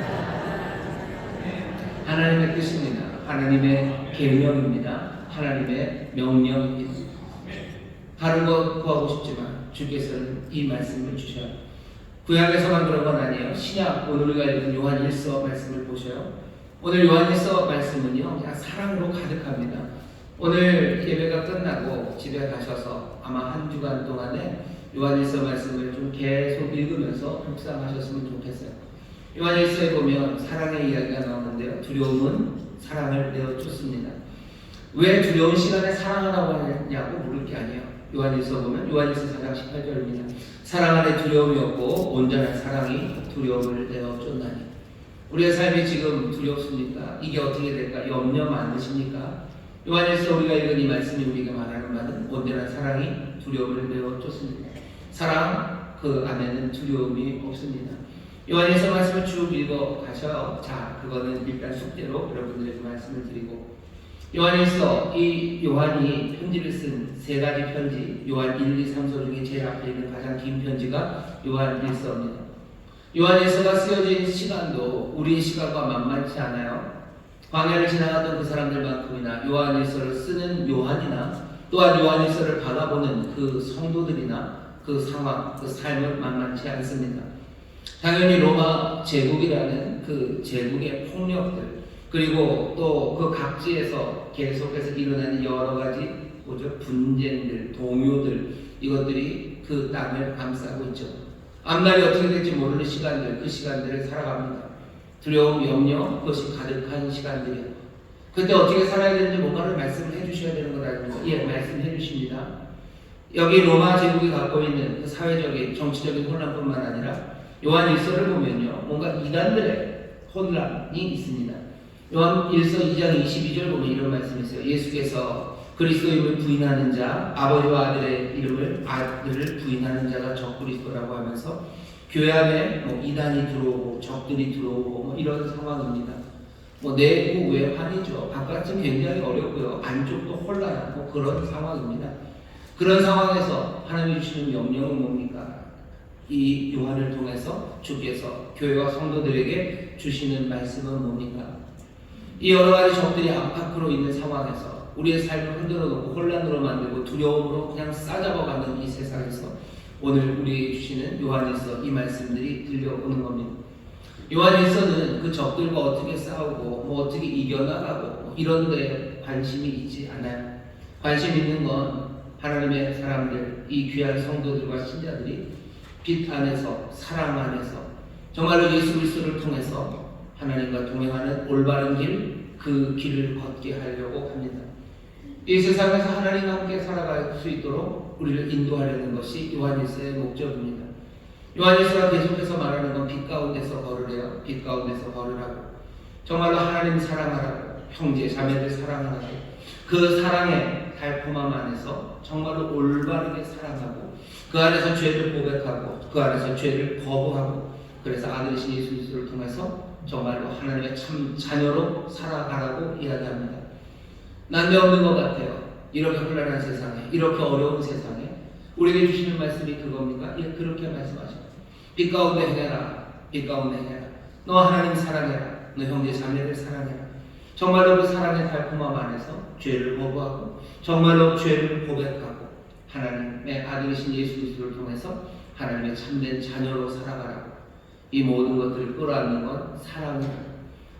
하나님의 뜻입니다. 하나님의 계명입니다. 하나님의 명령입니다. 다른 거 구하고 싶지만 주께서는 이 말씀을 주셔요. 구약에서만 그런 건 아니에요. 신약 오늘 우리가 읽은 요한 1서 말씀을 보셔요. 오늘 요한일서 말씀은요, 그냥 사랑으로 가득합니다. 오늘 예배가 끝나고 집에 가셔서 아마 한 주간 동안에 요한일서 말씀을 좀 계속 읽으면서 묵상하셨으면 좋겠어요. 요한일서에 보면 사랑의 이야기가 나오는데요. 두려움은 사랑을 내어쫓습니다. 왜 두려운 시간에 사랑하라고 하냐고 물을 게 아니에요. 요한일서 보면 요한일서 4장 18절입니다. 사랑 안에 두려움이 없고 온전한 사랑이 두려움을 내어쫓나니. 우리의 삶이 지금 두렵습니까? 이게 어떻게 될까? 염려 많으십니까? 요한일서 우리가 읽은 이 말씀이 우리가 말하는 바는 온전한 사랑이 두려움을 내어쫓습니다. 사랑 그 안에는 두려움이 없습니다. 요한일서 말씀을 쭉 읽어 가셔요. 자, 그거는 일단 숙제로 여러분들에게 말씀을 드리고, 요한일서 이 요한이 편지를 쓴 세 가지 편지, 요한 1, 2, 3서 중에 제일 앞에 있는 가장 긴 편지가 요한일서입니다. 요한일서가 쓰여진 시간도 우리의 시간과 만만치 않아요. 광야를 지나갔던 그 사람들만큼이나 요한일서를 쓰는 요한이나 또한 요한일서를 받아보는 그 성도들이나 그 상황, 그 삶은 만만치 않습니다. 당연히 로마 제국이라는 그 제국의 폭력들, 그리고 또 그 각지에서 계속해서 일어나는 여러 가지 분쟁들, 동요들, 이것들이 그 땅을 감싸고 있죠. 앞날이 어떻게 될지 모르는 시간들, 그 시간들을 살아갑니다. 두려움, 염려, 그것이 가득한 시간들이에요. 그때 어떻게 살아야 되는지 뭔가를 말씀을 해주셔야 되는 것 아닙니까? 예, 말씀해 주십니다. 여기 로마 제국이 갖고 있는 그 사회적인, 정치적인 혼란뿐만 아니라 요한일서를 보면요, 뭔가 이단들의 혼란이 있습니다. 요한일서 2장 22절 보면 이런 말씀이 있어요. 예수께서 그리스도임을 부인하는 자, 아버지와 아들을 부인하는 자가 적그리스도라고 하면서 교회 안에 이단이 들어오고 적들이 들어오고 이런 상황입니다. 내부 외환이죠. 바깥은 굉장히 어렵고요. 안쪽도 혼란하고 그런 상황입니다. 그런 상황에서 하나님이 주시는 명령은 뭡니까? 이 요한을 통해서 주께서 교회와 성도들에게 주시는 말씀은 뭡니까? 이 여러 가지 적들이 안팎으로 있는 상황에서 우리의 삶을 흔들어 놓고 혼란으로 만들고 두려움으로 그냥 싸잡아가는 이 세상에서 오늘 우리에게 주시는 요한일서 이 말씀들이 들려오는 겁니다. 요한일서는 그 적들과 어떻게 싸우고 어떻게 이겨나가고 이런 데에 관심이 있지 않아요. 관심 있는 건 하나님의 사람들, 이 귀한 성도들과 신자들이 빛 안에서, 사랑 안에서 정말로 예수 그리스도를 통해서 하나님과 동행하는 올바른 길, 그 길을 걷게 하려고 합니다. 이 세상에서 하나님과 함께 살아갈 수 있도록 우리를 인도하려는 것이 요한일서의 목적입니다. 요한일서가 계속해서 말하는 건 빛 가운데서 걸으래요. 빛 가운데서 걸으라고. 정말로 하나님 사랑하라고. 형제, 자매들 사랑하라고. 그 사랑의 달콤함 안에서 정말로 올바르게 사랑하고 그 안에서 죄를 고백하고 그 안에서 죄를 거부하고 그래서 아들이신 예수 그리스도를 통해서 정말로 하나님의 참 자녀로 살아가라고 이야기합니다. 난데없는 것 같아요. 이렇게 혼란한 세상에, 이렇게 어려운 세상에 우리에게 주시는 말씀이 그겁니까? 예, 그렇게 말씀하십니다. 빛 가운데 행해라. 빛 가운데 행해라. 너 하나님 사랑해라. 너 형제 자매를 사랑해라. 정말로 그 사랑의 달콤함 안에서 죄를 거부하고 정말로 죄를 고백하고 하나님의 아들이신 예수 그리스도를 통해서 하나님의 참된 자녀로 살아가라고. 이 모든 것들을 끌어안는 건 사랑이다.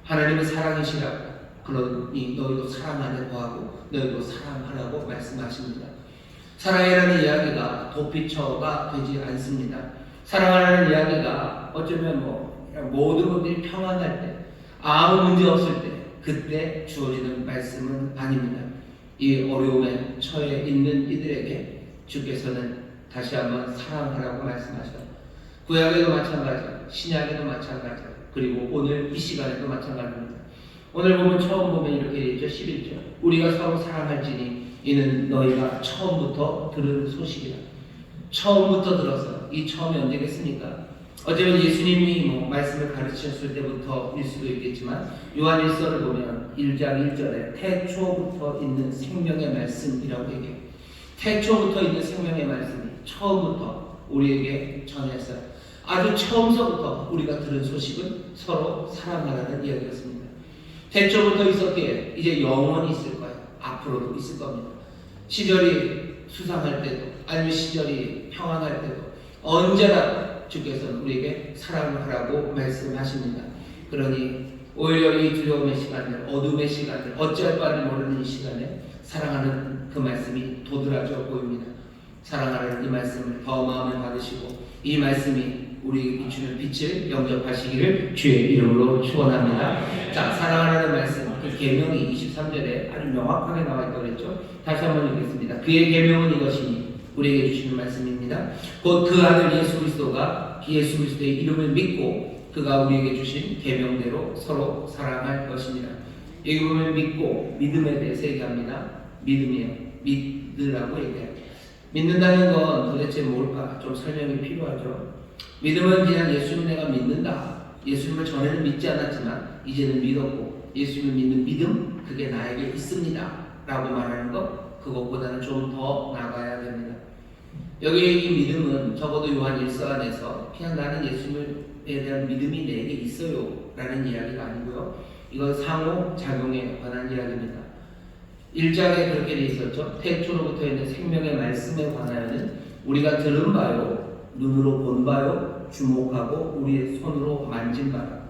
하나님의 사랑이시라고. 그러니 너희도 사랑 안에 거하고 너희도 사랑하라고 말씀하십니다. 사랑이라는 이야기가 도피처가 되지 않습니다. 사랑하라는 이야기가 어쩌면 모든 것들이 평안할 때, 아무 문제 없을 때 그때 주어지는 말씀은 아닙니다. 이 어려움에 처해 있는 이들에게 주께서는 다시 한번 사랑하라고 말씀하셔요. 구약에도 마찬가지고 신약에도 마찬가지고 그리고 오늘 이 시간에도 마찬가지입니다. 오늘 보면 처음 보면 이렇게 있죠. 11절 우리가 서로 사랑할지니 이는 너희가 처음부터 들은 소식이라. 처음부터 들었어요. 이 처음이 언제겠습니까? 어쩌면 예수님이 말씀을 가르치셨을 때부터일 수도 있겠지만 요한일서를 보면 1장 1절에 태초부터 있는 생명의 말씀이라고 얘기해요. 태초부터 있는 생명의 말씀이 처음부터 우리에게 전했어요. 아주 처음서부터 우리가 들은 소식은 서로 사랑하라는 이야기였습니다. 태초부터 있었기에 이제 영원히 있을 거예요. 앞으로도 있을 겁니다. 시절이 수상할 때도 아니면 시절이 평안할 때도 언제나 주께서는 우리에게 사랑하라고 말씀하십니다. 그러니 오히려 이 두려움의 시간들, 어둠의 시간들, 어찌할 바를 모르는 이 시간에 사랑하는 그 말씀이 도드라져 보입니다. 사랑하는 이 말씀을 더 마음에 받으시고 이 말씀이 우리 비추는 빛을 영접하시기를 주의 이름으로 축원합니다. 자, 사랑하는 말씀, 그 계명이 23절에 아주 명확하게 나와 있다고 그랬죠. 다시 한번 읽겠습니다. 그의 계명은 이것이니 우리에게 주시는 말씀입니다. 곧 그 아들 예수 그리스도가 예수 그리스도의 이름을 믿고 그가 우리에게 주신 계명대로 서로 사랑할 것입니다. 여기 보면 믿고 믿음에 대해서 얘기합니다. 믿음이에요. 믿으라고 얘기해요. 믿는다는 건 도대체 뭘까? 좀 설명이 필요하죠. 믿음은 그냥 예수님 내가 믿는다. 예수님을 전에는 믿지 않았지만 이제는 믿었고 예수님을 믿는 믿음 그게 나에게 있습니다 라고 말하는 것, 그것보다는 좀 더 나가야 됩니다. 여기 이 믿음은 적어도 요한 1서 안에서 그냥 나는 예수님에 대한 믿음이 내게 있어요 라는 이야기가 아니고요. 이건 상호작용에 관한 이야기입니다. 1장에 그렇게 되어 있었죠. 태초로부터 있는 생명의 말씀에 관하여는 우리가 들은 바요, 눈으로 본 바요, 주목하고 우리의 손으로 만진 바요.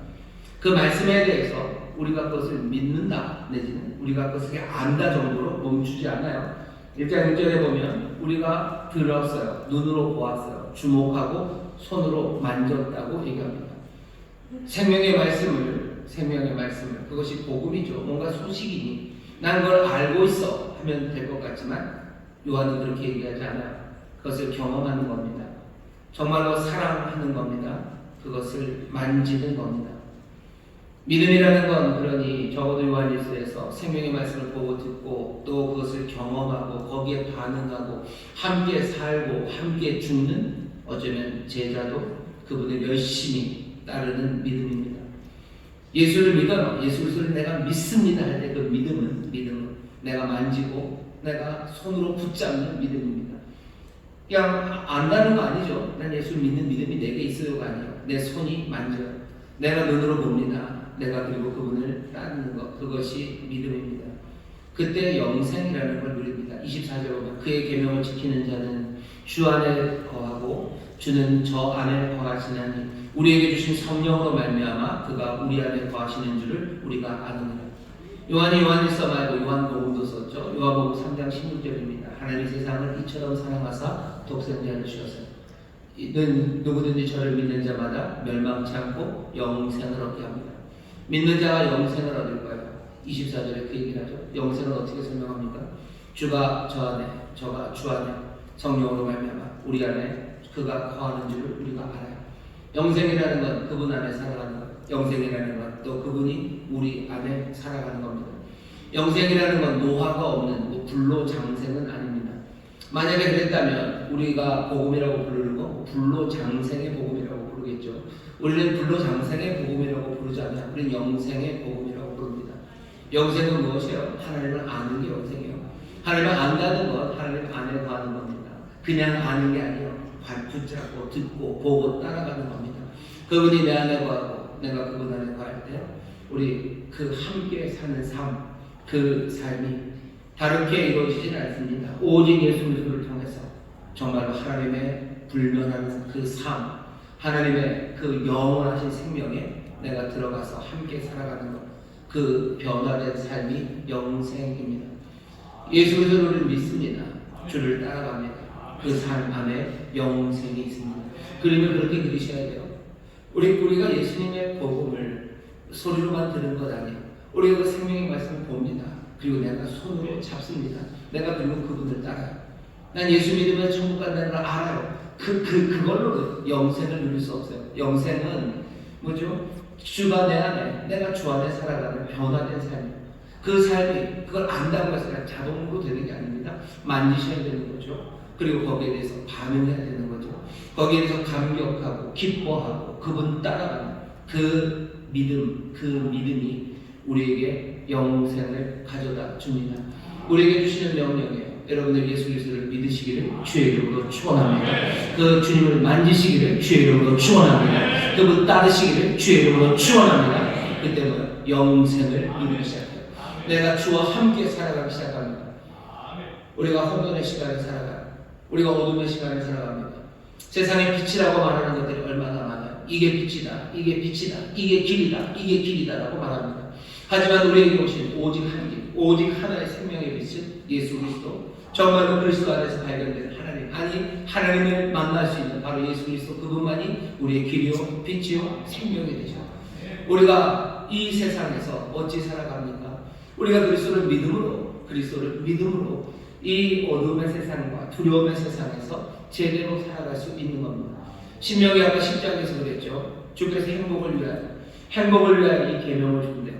그 말씀에 대해서 우리가 그것을 믿는다 내지는 우리가 그것을 안다 정도로 멈추지 않아요. 1장 1절에 보면 우리가 들었어요, 눈으로 보았어요, 주목하고 손으로 만졌다고 얘기합니다. 생명의 말씀을 그것이 복음이죠. 뭔가 소식이니 난 그걸 알고 있어 하면 될 것 같지만 요한은 그렇게 얘기하지 않아요. 그것을 경험하는 겁니다. 정말로 사랑하는 겁니다. 그것을 만지는 겁니다. 믿음이라는 건 그러니 적어도 요한일서에서 생명의 말씀을 보고 듣고 또 그것을 경험하고 거기에 반응하고 함께 살고 함께 죽는, 어쩌면 제자도 그분을 열심히 따르는 믿음입니다. 예수를 믿어요. 예수 그리스도를 내가 믿습니다 할 때 그 믿음은 내가 만지고 내가 손으로 붙잡는 믿음입니다. 그냥 안다는 거 아니죠. 난 예수를 믿는 믿음이 내게 있어요가 아니에요. 내 손이 만져요. 내가 눈으로 봅니다. 내가 그리고 그분을 따르는 것, 그것이 믿음입니다. 그때 영생이라는 걸 누립니다. 24절에 보면 그의 계명을 지키는 자는 주 안에 거하고 주는 저 안에 거하시나니 우리에게 주신 성령으로 말미암아 그가 우리 안에 거하시는 줄을 우리가 아느니라. 요한이 요한일서 말고 요한복음도 썼죠. 요한복음 3장 16절입니다. 하나님이 세상을 이처럼 사랑하사 독생자를 주셨어요. 누구든지 저를 믿는 자마다 멸망치 않고 영생을 얻게 합니다. 믿는 자가 영생을 얻을 거예요. 24절에 그 얘기를 하죠. 영생을 어떻게 설명합니까? 주가 저 안에, 저가 주 안에 성령으로 말미암아 우리 안에 그가 거하는 줄을 우리가 알아요. 영생이라는 건 그분 안에 살아가는 것, 영생이라는 건 또 그분이 우리 안에 살아가는 겁니다. 영생이라는 건 노화가 없는 뭐 불로장생은 아닙니다. 만약에 그랬다면 우리가 복음이라고 부르는 거 불로장생의 복음이라고 부르겠죠. 우리는 불로장생의 복음이라고 부르지 않아요. 우리는 영생의 복음이라고 부릅니다. 영생은 무엇이에요? 하나님을 아는 게 영생이에요. 하나님을 안다는 건 하나님 안에 거하는 겁니다. 그냥 아는 게 아니에요. 붙잡고 듣고 보고 따라가는 겁니다. 그분이 내 안에 거하고 내가 그분 안에 거할 때 우리 그 함께 사는 삶, 그 삶이 다르게 이루어지지는 않습니다. 오직 예수 그리스도를 통해서 정말로 하나님의 불변하는 그 삶, 하나님의 그 영원하신 생명에 내가 들어가서 함께 살아가는 것, 그 변화된 삶이 영생입니다. 예수 그리스도를 믿습니다. 주를 따라갑니다. 그 삶 안에 영생이 있습니다. 그림을 그렇게 그리셔야 돼요. 우리가 예수님의 복음을 소리로만 들은 것 아니에요. 우리가 그 생명의 말씀을 봅니다. 그리고 내가 손으로 잡습니다. 내가 그리고 그분을 따라요. 난 예수 믿으면 천국 간다는 걸 알아요. 그걸로 영생을 누릴 수 없어요. 영생은 뭐죠? 주가 내 안에, 내가 주 안에 살아가는 변화된 삶이에요. 그 삶이 그걸 안다고 해서 그냥 자동으로 되는 게 아닙니다. 만지셔야 되는 거죠. 그리고 거기에 대해서 반응해야 되는 거죠. 거기에 대해서 감격하고 기뻐하고 그분 따라가는 그 믿음이 우리에게 영생을 가져다 줍니다. 우리에게 주시는 명령이에요. 여러분들 예수 그리스도를 믿으시기를 주의 이름으로 축원합니다. 그 주님을 만지시기를 주의 이름으로 축원합니다. 그분 따르시기를 주의 이름으로 축원합니다. 그때는 영생을 누리기 시작해요. 내가 주와 함께 살아가기 시작합니다. 우리가 혼돈의 시간을 살아가요. 우리가 어둠의 시간을 살아갑니다. 세상의 빛이라고 말하는 것들이 얼마나 많아요. 이게 빛이다, 이게 빛이다, 이게 길이다, 이게 길이다라고 말합니다. 하지만 우리에게 오신 오직 한 길, 오직 하나의 생명의 빛은 예수 그리스도, 정말로 그리스도 안에서 발견된 하나님, 아니 하나님을 만날 수 있는 바로 예수 그리스도, 그분만이 우리의 길이요 빛이요 생명이 되죠. 우리가 이 세상에서 어찌 살아갑니까? 우리가 그리스도를 믿음으로 이 어둠의 세상과 두려움의 세상에서 제대로 살아갈 수 있는 겁니다. 신명기 아까 10장에서 그랬죠. 주께서 행복을 위하여 이 계명을 준대요.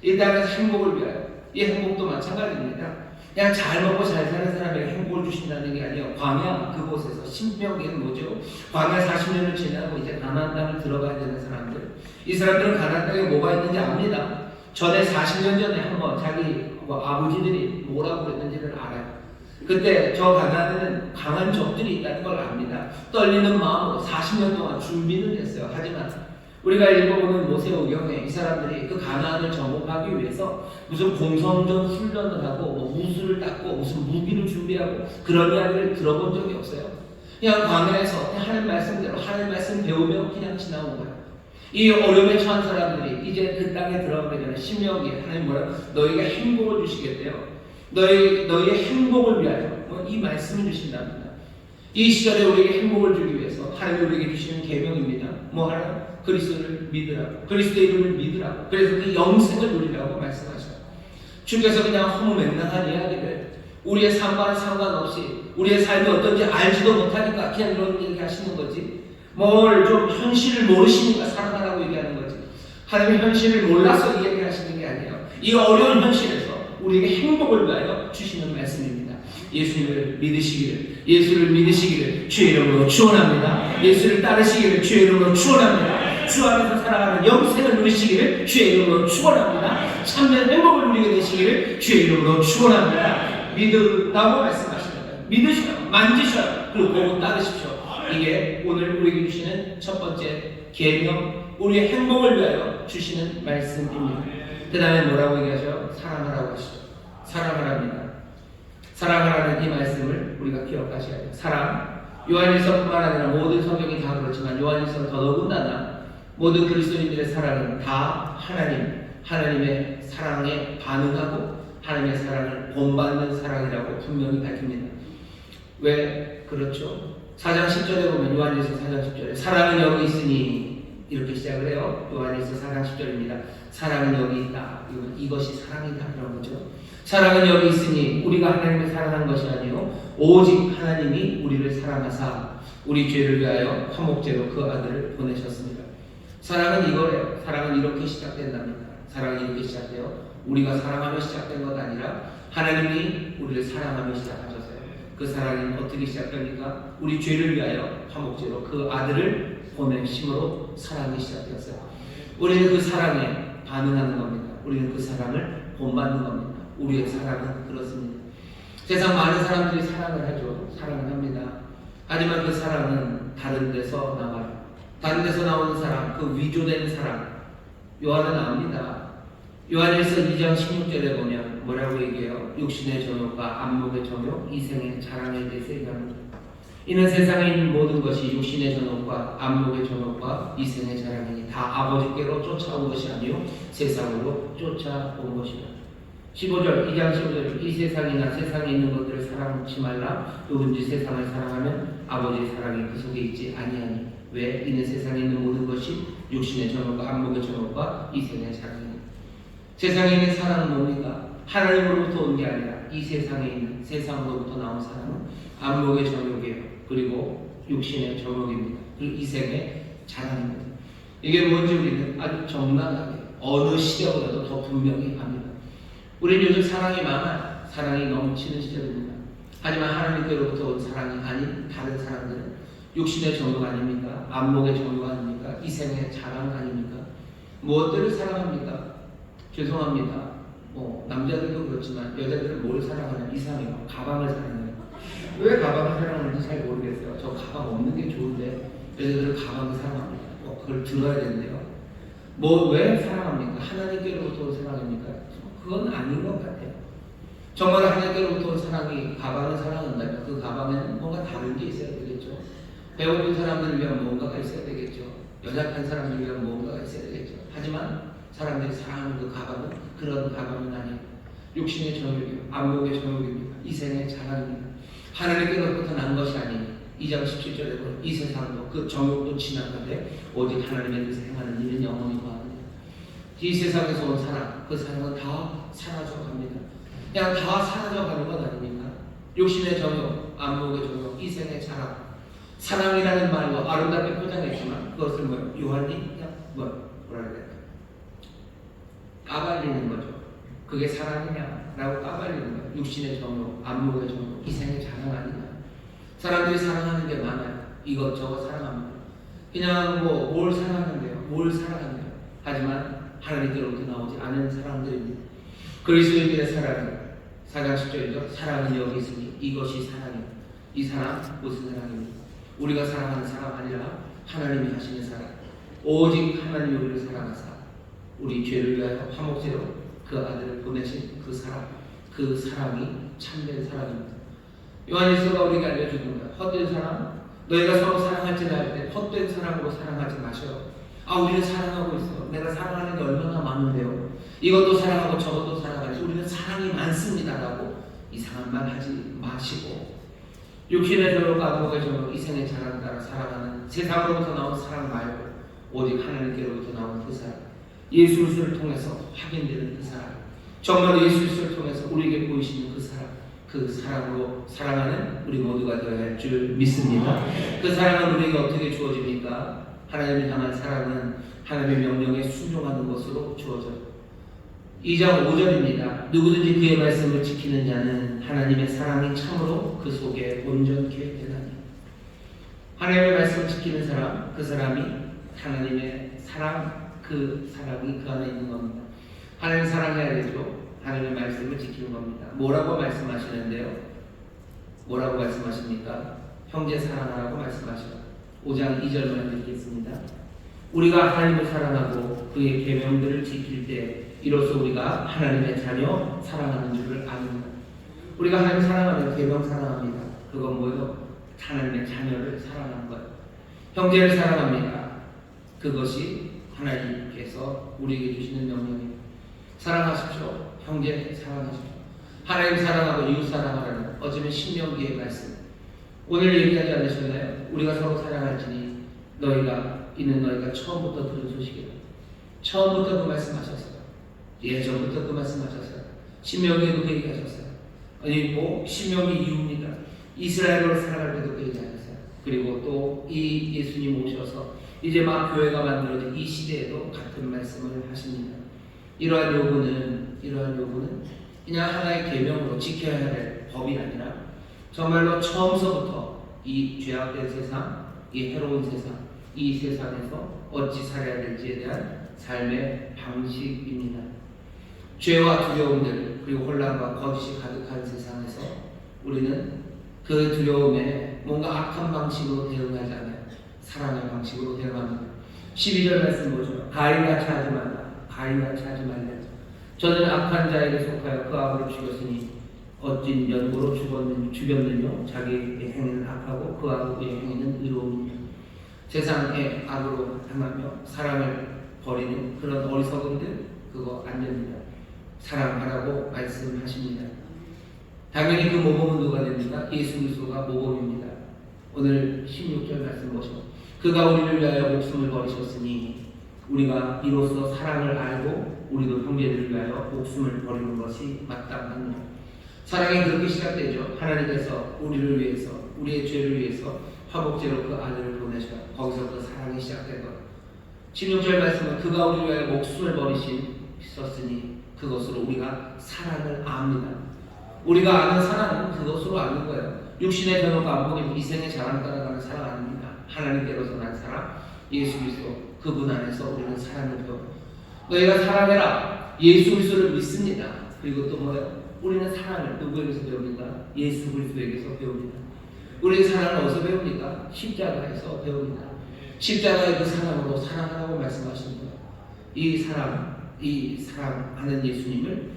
이 땅에서 행복을 위하여, 이 행복도 마찬가지입니다. 그냥 잘 먹고 잘 사는 사람에게 행복을 주신다는 게 아니에요. 광야 그곳에서, 신명기는 뭐죠? 광야 40년을 지나고 이제 가나안 땅을 들어가야 되는 사람들, 이 사람들은 가나안 땅에 뭐가 있는지 압니다. 전에 40년 전에 한번 자기 아버지들이 뭐라고 그랬는지를 알아요. 그때 저 가나안에는 강한 적들이 있다는 걸 압니다. 떨리는 마음으로 40년 동안 준비는 했어요. 하지만 우리가 읽어보는 모세오경에 이 사람들이 그 가나안을 정복하기 위해서 무슨 공성전 훈련을 하고 무술을 닦고 무슨 무기를 준비하고 그런 이야기를 들어본 적이 없어요. 그냥 광야에서 하나님 말씀대로 하나님 말씀 배우며 그냥 지나온 거예요. 이 어려움에 처한 사람들이 이제 그 땅에 들어가기 전에 신명기에 하나님 뭐라, 너희가 행복을 주시겠대요. 너희의 행복을 위하여 이 말씀을 주신답니다. 이 시절에 우리에게 행복을 주기 위해서 하나님이 우리에게 주시는 계명입니다. 뭐 하라? 그리스도를 믿으라고, 그리스도의 이름을 믿으라고, 그래서 그 영생을 누리라고 말씀하셔요. 주께서 그냥 허무맹랑한 이야기를 우리의 삶과는 상관없이 우리의 삶이 어떤지 알지도 못하니까 그냥 이런 얘기 하시는 거지, 뭘 좀 현실을 모르시니까 살아가라고 얘기하는 거지, 하나님의 현실을 몰라서 이 얘기를 하시는 게 아니에요. 이 어려운 현실에서 우리에게 행복을 위하여 주시는 말씀입니다. 예수를 믿으시기를 주의 이름으로 축원합니다. 예수를 따르시기를 주의 이름으로 축원합니다. 주 안에서 살아가는 영생을 누리시기를 주의 이름으로 축원합니다. 참된 행복을 누리게 되시기를 주의 이름으로 축원합니다. 믿으라고 말씀하시는 거예요. 믿으셔요, 만지셔요, 그리고 보고 따르십시오. 이게 오늘 우리에게 주시는 첫 번째 계명, 우리의 행복을 위하여 주시는 말씀입니다. 그 다음에 뭐라고 얘기하죠? 사랑하라고 하시죠. 사랑하랍니다. 사랑하라는 이 말씀을 우리가 기억하셔야 돼요. 사랑, 요한일서뿐만 아니라 모든 성경이 다 그렇지만 요한일서는 더더군다나 모든 그리스도인들의 사랑은 다 하나님의 사랑에 반응하고 하나님의 사랑을 본받는 사랑이라고 분명히 밝힙니다. 왜 그렇죠? 4장 10절에 보면, 요한일서 4장 10절에 사랑은 여기 있으니 이렇게 시작을 해요. 요한일서 4장 10절입니다. 사랑은 여기 있다. 이것이 사랑이다. 그런 거죠. 사랑은 여기 있으니 우리가 하나님을 사랑한 것이 아니요 오직 하나님이 우리를 사랑하사 우리 죄를 위하여 화목제로 그 아들을 보내셨습니다. 사랑은 이거예요. 사랑은 이렇게 시작된답니다. 사랑은 이렇게 시작돼요. 우리가 사랑하며 시작된 것 아니라 하나님이 우리를 사랑하며 시작하셨어요. 그 사랑은 어떻게 시작됩니까? 우리 죄를 위하여 화목제로 그 아들을 보내심으로 사랑이 시작되었어요. 우리는 그 사랑에 반응하는 겁니다. 우리는 그 사랑을 본받는 겁니다. 우리의 사랑은 그렇습니다. 세상 많은 사람들이 사랑을 하죠. 사랑을 합니다. 하지만 그 사랑은 다른 데서 나와요. 다른 데서 나오는 사랑, 그 위조된 사랑, 요한은 압니다. 요한일서 2장 16절에 보면 뭐라고 얘기해요? 육신의 정욕과 안목의 정욕, 이생의 자랑에 대해서 얘기합니다. 이는 세상에 있는 모든 것이 육신의 정욕과 안목의 정욕과 이생의 자랑이니 다 아버지께로 쫓아온 것이 아니요 세상으로 쫓아온 것이라. 15절, 2장 15절, 이 세상이나 세상에 있는 것들을 사랑치 말라. 누군지 세상을 사랑하면 아버지의 사랑이 그 속에 있지 아니하니. 왜? 이는 세상에 있는 모든 것이 육신의 정욕과 안목의 정욕과 이생의 자랑이니. 세상에 있는 사랑은 뭡니까? 하나님으로부터 온 게 아니라 이 세상에 있는, 세상으로부터 나온 사랑은 안목의 정욕이에요. 그리고 육신의 정욕입니다. 그리고 이생의 자랑입니다. 이게 뭔지 우리는 아주 정당하게 어느 시대보다도 더 분명히 압니다. 우리는 요즘 사랑이 많아요. 사랑이 넘치는 시절입니다. 하지만 하나님께로부터 온 사랑이 아닌 다른 사랑들은 육신의 정욕 아닙니까? 안목의 정욕 아닙니까? 이생의 자랑 아닙니까? 무엇들을 사랑합니까? 죄송합니다. 남자들도 그렇지만 여자들은 뭘 사랑하냐? 이상해요. 가방을 사랑해요. 왜 가방을 사랑하는지 잘 모르겠어요. 저 가방 없는 게 좋은데 여자들은 가방을 사랑합니다. 그걸 들어야 된대요. 왜 사랑합니까? 하나님께로부터 온 사랑입니까? 그건 아닌 것 같아요. 정말 하나님께로부터 온 사랑이 가방을 사랑한다면 그 가방에는 뭔가 다른 게 있어야 되겠죠. 배고픈 사람들을 위한 뭔가가 있어야 되겠죠. 연약한 사람들 위한 뭔가가 있어야 되겠죠. 하지만 사람들이 사랑하는 그 가방은 그런 가방은 아니에요. 육신의 정욕이요, 안목의 정욕입니다. 이생의 자랑입니다. 하나님께로부터 난 것이 아니니 2장 17절에 보면 이 세상도 그 정욕도 지나가되 오직 하나님의 뜻을 행하는 이는 영원히 거하느니라. 이 세상에서 온 사랑, 그 사랑은 다 사라져갑니다. 그냥 다 사라져가는 건 아닙니까? 육신의 정욕, 안목의 정욕, 이생의 자랑, 사랑이라는 말로 아름답게 포장했지만 그것을 요한이 그냥 뭐라 그래야 까발리는 거죠. 그게 사랑이냐라고 까발리는 거예요. 육신의 정욕, 안목의 정욕, 이생의 자랑 아니냐. 사람들이 사랑하는 게 많아요. 이것저것 사랑합니다. 그냥 뭘 사랑한대요. 뭘 사랑한대요. 하지만 하나님께로부터 나오지 않은 사랑들입니다. 그리스도인들의 사랑은 4장 10절이죠. 사랑은 여기 있으니 이것이 사랑이다. 이 사랑 무슨 사랑입니까? 우리가 사랑하는 사랑 아니라 하나님이 하시는 사랑. 오직 하나님이 우리를 사랑하사 우리 죄를 위하여 화목제로 그 아들을 보내신 그 사랑, 그 사랑이 참된 사랑입니다. 요한일서가 우리에게 알려주는 거야. 헛된 사랑, 너희가 서로 사랑할지 할 때 헛된 사랑으로 사랑하지 마셔. 우리는 사랑하고 있어. 내가 사랑하는 게 얼마나 많은데요. 이것도 사랑하고 저것도 사랑하지. 우리는 사랑이 많습니다라고 이상한 말 하지 마시고 육신의 정욕, 안목의 정욕, 이생의 자랑 따라 사랑하는 세상으로부터 나온 사랑 말고 오직 하나님께로부터 나온 그 사랑, 예수 그리스도를 통해서 확인되는 그 사랑, 정말 예수 그리스도를 통해서 우리에게 보이시는 그 사랑, 그 사랑으로 사랑하는 우리 모두가 되어야 할 줄 믿습니다. 그 사랑은 우리에게 어떻게 주어집니까? 하나님을 향한 사랑은 하나님의 명령에 순종하는 것으로 주어져요. 2장 5절입니다. 누구든지 그의 말씀을 지키는 자는 하나님의 사랑이 참으로 그 속에 온전케 되나니. 하나님의 말씀을 지키는 사람, 그 사람이 하나님의 사랑, 그 사랑이 그 안에 있는 겁니다. 하나님 사랑해야 되죠. 하나님의 말씀을 지키는 겁니다. 뭐라고 말씀하시는데요? 뭐라고 말씀하십니까? 형제 사랑하라고 말씀하셔요. 5장 2절만 읽겠습니다. 우리가 하나님을 사랑하고 그의 계명들을 지킬 때 이로써 우리가 하나님의 자녀 사랑하는 줄을 아는 것. 우리가 하나님 사랑하면 계명 사랑합니다. 그건 뭐예요? 하나님의 자녀를 사랑하는 것. 형제를 사랑합니다. 그것이 하나님께서 우리에게 주시는 명령입니다. 사랑하십시오. 형제 사랑하십시오. 하나님 사랑하고 이웃 사랑하라는 어쩌면 신명기의 말씀. 오늘 얘기하지 않으셨나요? 우리가 서로 사랑할지니 너희가 처음부터 들은 소식이다. 처음부터 그 말씀하셨어요. 예전부터 그 말씀하셨어요. 신명기에도 그 얘기하셨어요. 신명기 이후입니다. 이스라엘을 사랑할 때도 그 얘기하셨어요. 그리고 또 이 예수님 오셔서 이제 막 교회가 만들어진 이 시대에도 같은 말씀을 하십니다. 이러한 요구는 그냥 하나의 계명으로 지켜야 할 법이 아니라 정말로 처음서부터 이 죄악된 세상, 이 해로운 세상, 이 세상에서 어찌 살아야 될지에 대한 삶의 방식입니다. 죄와 두려움들 그리고 혼란과 거짓이 가득한 세상에서 우리는 그 두려움에 뭔가 악한 방식으로 대응하지 않아요. 사랑의 방식으로 대응합니다. 12절 말씀 보죠. 가인같이 하지 말라. 가인같이 하지 말라. 저는 악한 자에게 속하여 그 아버를 죽였으니 어찐 연고로 죽였느뇨. 자기의 행위는 악하고 그 아버의 행위는 의로움이며. 세상의 악으로 행하며 사랑을 버리는 그런 어리석은들 그거 안 됩니다. 사랑하라고 말씀하십니다. 당연히 그 모범은 누가 됩니까? 예수 그리스도가 모범입니다. 오늘 16절 말씀 보시죠. 그가 우리를 위하여 목숨을 버리셨으니 우리가 이로써 사랑을 알고 우리도 형제들을 위하여 목숨을 버리는 것이 마땅합니다. 사랑이 그렇게 시작되죠. 하나님께서 우리를 위해서, 우리의 죄를 위해서 화복제로 그 아들을 보내셔요. 거기서부터 사랑이 시작된 것. 16절 말씀은 그가 우리를 위하여 목숨을 버리셨으니 그것으로 우리가 사랑을 압니다. 우리가 아는 사랑은 그것으로 아는 거예요. 육신의 변호가 안목의 이생의 자랑 따라가는 사랑 아닙니다. 하나님께로서 난 사랑, 예수 그리스도 그분 안에서 우리는 사랑을 배워요. 너희가 사랑해라. 예수 그리스도를 믿습니다. 그리고 또 뭐예요? 우리는 사랑을 누구에게서 배웁니까? 예수 그리스도에게서 배웁니다. 우리는 사랑을 어디서 배웁니까? 십자가에서 배웁니다. 십자가의 그 사랑으로 사랑하라고 말씀하시는 거예요. 이 사랑하는 예수님을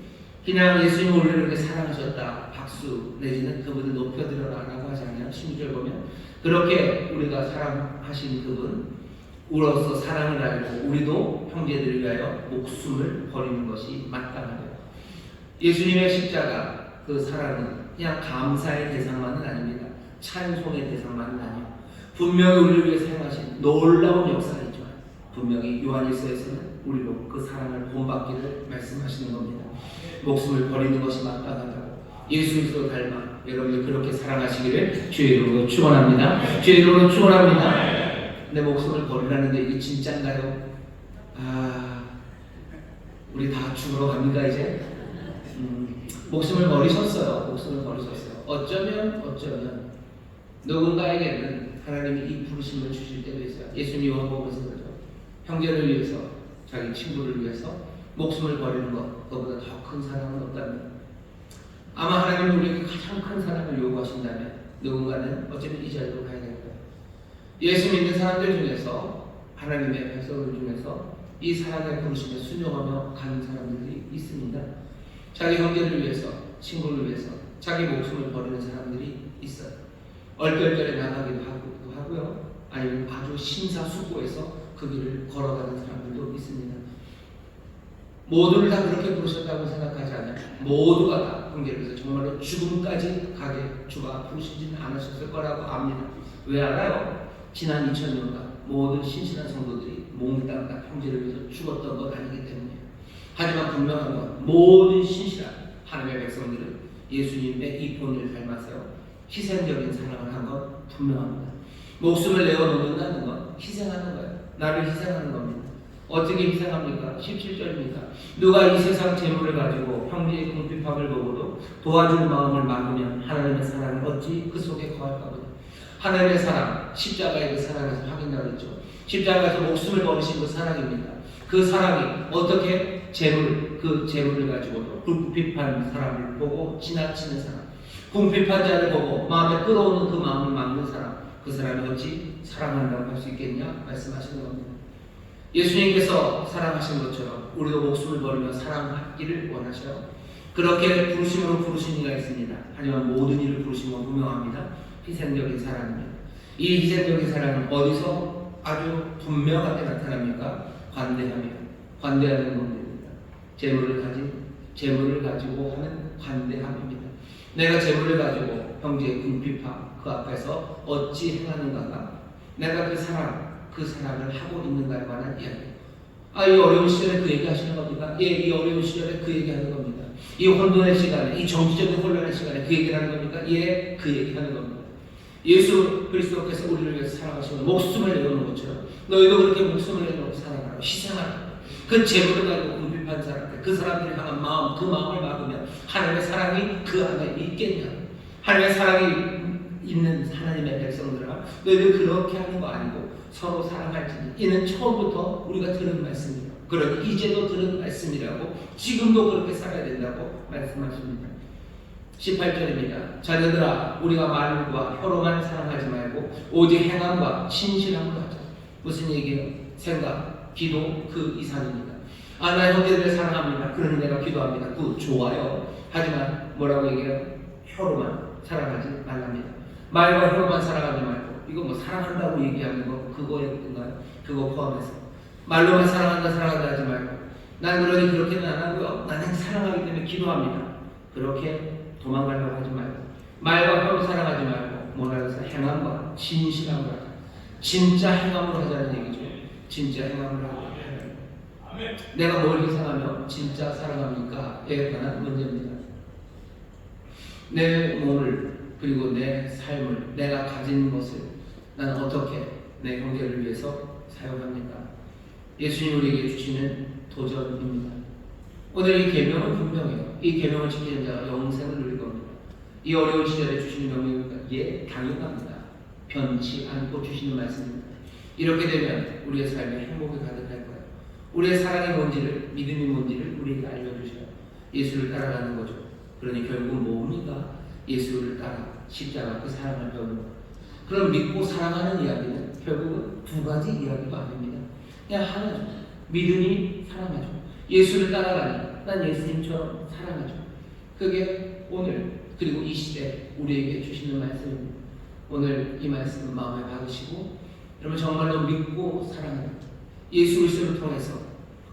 그냥 예수님을 우리를 이렇게 사랑하셨다 박수 내지는 그분을 높여드려라 라고 하지 않아요. 16절 보면 그렇게 우리가 사랑하신 그분 우로서 사랑을 알고 우리도 형제들을 위하여 목숨을 버리는 것이 마땅하다. 예수님의 십자가 그 사랑은 그냥 감사의 대상만은 아닙니다. 찬송의 대상만은 아니에요. 분명히 우리를 위해 사용하신 놀라운 역사가 있죠. 분명히 요한일서에서는 우리로 그 사랑을 본받기를 말씀하시는 겁니다. 목숨을 버리는 것이 마땅하다고. 예수 그리스도 닮아 여러분들 그렇게 사랑하시기를 주의 이름으로 축원합니다. 주의 이름으로 축원합니다. 내 목숨을 버리라는데 이게 진짜인가요? 우리 다 죽으러 갑니다 이제. 목숨을 버리셨어요. 목숨을 버리셨어요. 어쩌면 누군가에게는 하나님이 이 부르심을 주실 때도 있어요. 예수님 요한복음에서 그러죠. 형제를 위해서, 자기 친구를 위해서 목숨을 버리는 것, 그보다 더 큰 사랑은 없다면, 아마 하나님이 우리에게 가장 큰 사랑을 요구하신다면 누군가는 어쩌면 이 자리로 가야 될 거예요. 예수 믿는 사람들 중에서, 하나님의 백성들 중에서 이 사랑의 부르심에 순종하며 가는 사람들이 있습니다. 자기 형제를 위해서, 친구를 위해서 자기 목숨을 버리는 사람들이 있어요. 얼떨결에 나가기도 하고요. 아니면 아주 심사숙고해서 그 길을 걸어가는 사람들도 있습니다. 모두를 다 그렇게 부르셨다고 생각하지 않아요. 모두가 다 형제로서 정말로 죽음까지 가게 주가 부르시지는 않으셨을 거라고 압니다. 왜 알아요? 지난 2000년간 모든 신실한 성도들이 몽땅 다 형제를 위해서 죽었던 것 아니기 때문이에요. 하지만 분명한 건 모든 신실한 하나님의 백성들은 예수님의 이 본을 닮았어요. 희생적인 사랑을 한 건 분명합니다. 목숨을 내어놓는다는 건 희생하는 거예요. 나를 희생하는 겁니다. 어떻게 희생합니까? 17절입니다. 누가 이 세상 재물을 가지고 형제의 궁핍함을 보고도 도와줄 마음을 막으면 하나님의 사랑을 어찌 그 속에 거할까 보냐. 하나님의 사랑, 십자가의 그 사랑에서 확인하고 있죠. 십자가에서 목숨을 버리신 그 사랑입니다. 그 사랑이 어떻게 그 재물을 가지고도 궁핍한 사람을 보고 지나치는 사람, 궁핍한 자를 보고 마음에 끌어오는 그 마음을 막는 사람, 그 사람이 어찌 사랑한다고 할 수 있겠냐 말씀하시는 겁니다. 예수님께서 사랑하신 것처럼 우리도 목숨을 버리며 사랑하기를 원하셔요. 그렇게 부르심으로 부르신 이가 있습니다. 하지만 모든 일을 부르신 건 분명합니다. 희생적인 사랑입니다. 이 희생적인 사랑은 어디서 아주 분명하게 나타납니까? 관대하는 것입니다. 재물을 가지고 하는 관대함입니다. 내가 재물을 가지고 형제의 궁핍함 그 앞에서 어찌 행하는가가 내가 그 사랑을 하고 있는가에 관한 이야기예요. 이 어려운 시절에 그 얘기 하시는 겁니까? 예, 이 어려운 시절에 그 얘기 하는 겁니다. 이 혼돈의 시간에, 이 정치적인 혼란의 시간에 그 얘기를 하는 겁니까? 예, 그 얘기 하는 겁니다. 예수 그리스도께서 우리를 위해서 살아가시고 목숨을 내놓는 것처럼 너희도 그렇게 목숨을 내놓고 살아가라, 희생하라. 그 재물을 가지고 궁핍한 사람들, 그 사람들을 향한 마음, 그 마음을 막으면 하나님의 사랑이 그 안에 있겠냐? 하나님의 사랑이 있는 하나님의 백성들아, 너희들 그렇게 하는 거 아니고 서로 사랑할지니 이는 처음부터 우리가 들은 말씀이에요. 그러니 이제도 들은 말씀이라고, 지금도 그렇게 살아야 된다고 말씀하십니다. 18절입니다. 자녀들아, 우리가 말과 혀로만 사랑하지 말고 오직 행함과 진실함으로 하자. 무슨 얘기예요? 생각, 기도 그 이상입니다. 나 형제들을 사랑합니다. 그러니 내가 기도합니다. 그 좋아요. 하지만 뭐라고 얘기해요? 혀로만 사랑하지 말랍니다. 말과 혀로만 사랑하지 말고, 이거 뭐 사랑한다고 얘기하는 거 그거인가요? 그거 포함해서 말로만 사랑한다 하지 말고, 난 그러니 그렇게는 안 하고요. 나는 사랑하기 때문에 기도합니다. 그렇게 도망가려고 하지 말고, 말과 혀로 사랑하지 말고, 뭐라 해서 행함과 진실함으로 하자. 진짜 행함으로 하자는 얘기죠. 진짜 행함으로 하자. 내가 뭘 희생하며 진짜 사랑합니까?에 관한 문제입니다. 내 몸을, 그리고 내 삶을, 내가 가진 것을 나는 어떻게 내 형제를 위해서 사용합니까? 예수님 우리에게 주시는 도전입니다. 오늘 이 계명은 분명해요. 이 계명을 지키는 자가 영생을 누릴 겁니다. 이 어려운 시절에 주시는 명령입니까? 예, 당연합니다. 변치 않고 주시는 말씀입니다. 이렇게 되면 우리의 삶에 행복이 가득할 거예요. 우리의 사랑이 뭔지를, 믿음이 뭔지를 우리에게 알려주셔요. 예수를 따라가는 거죠. 그러니 결국은 뭡니까? 예수를 따라 십자가 그 사랑을 배우는 것. 그럼 믿고 사랑하는 이야기는 결국은 두 가지 이야기가 아닙니다. 그냥 하나죠. 믿음이 사랑하죠. 예수를 따라가니 난 예수님처럼 사랑하죠. 그게 오늘 그리고 이 시대 우리에게 주시는 말씀입니다. 오늘 이 말씀을 마음에 받으시고 여러분 정말로 믿고 사랑하는 예수 그리스도를 통해서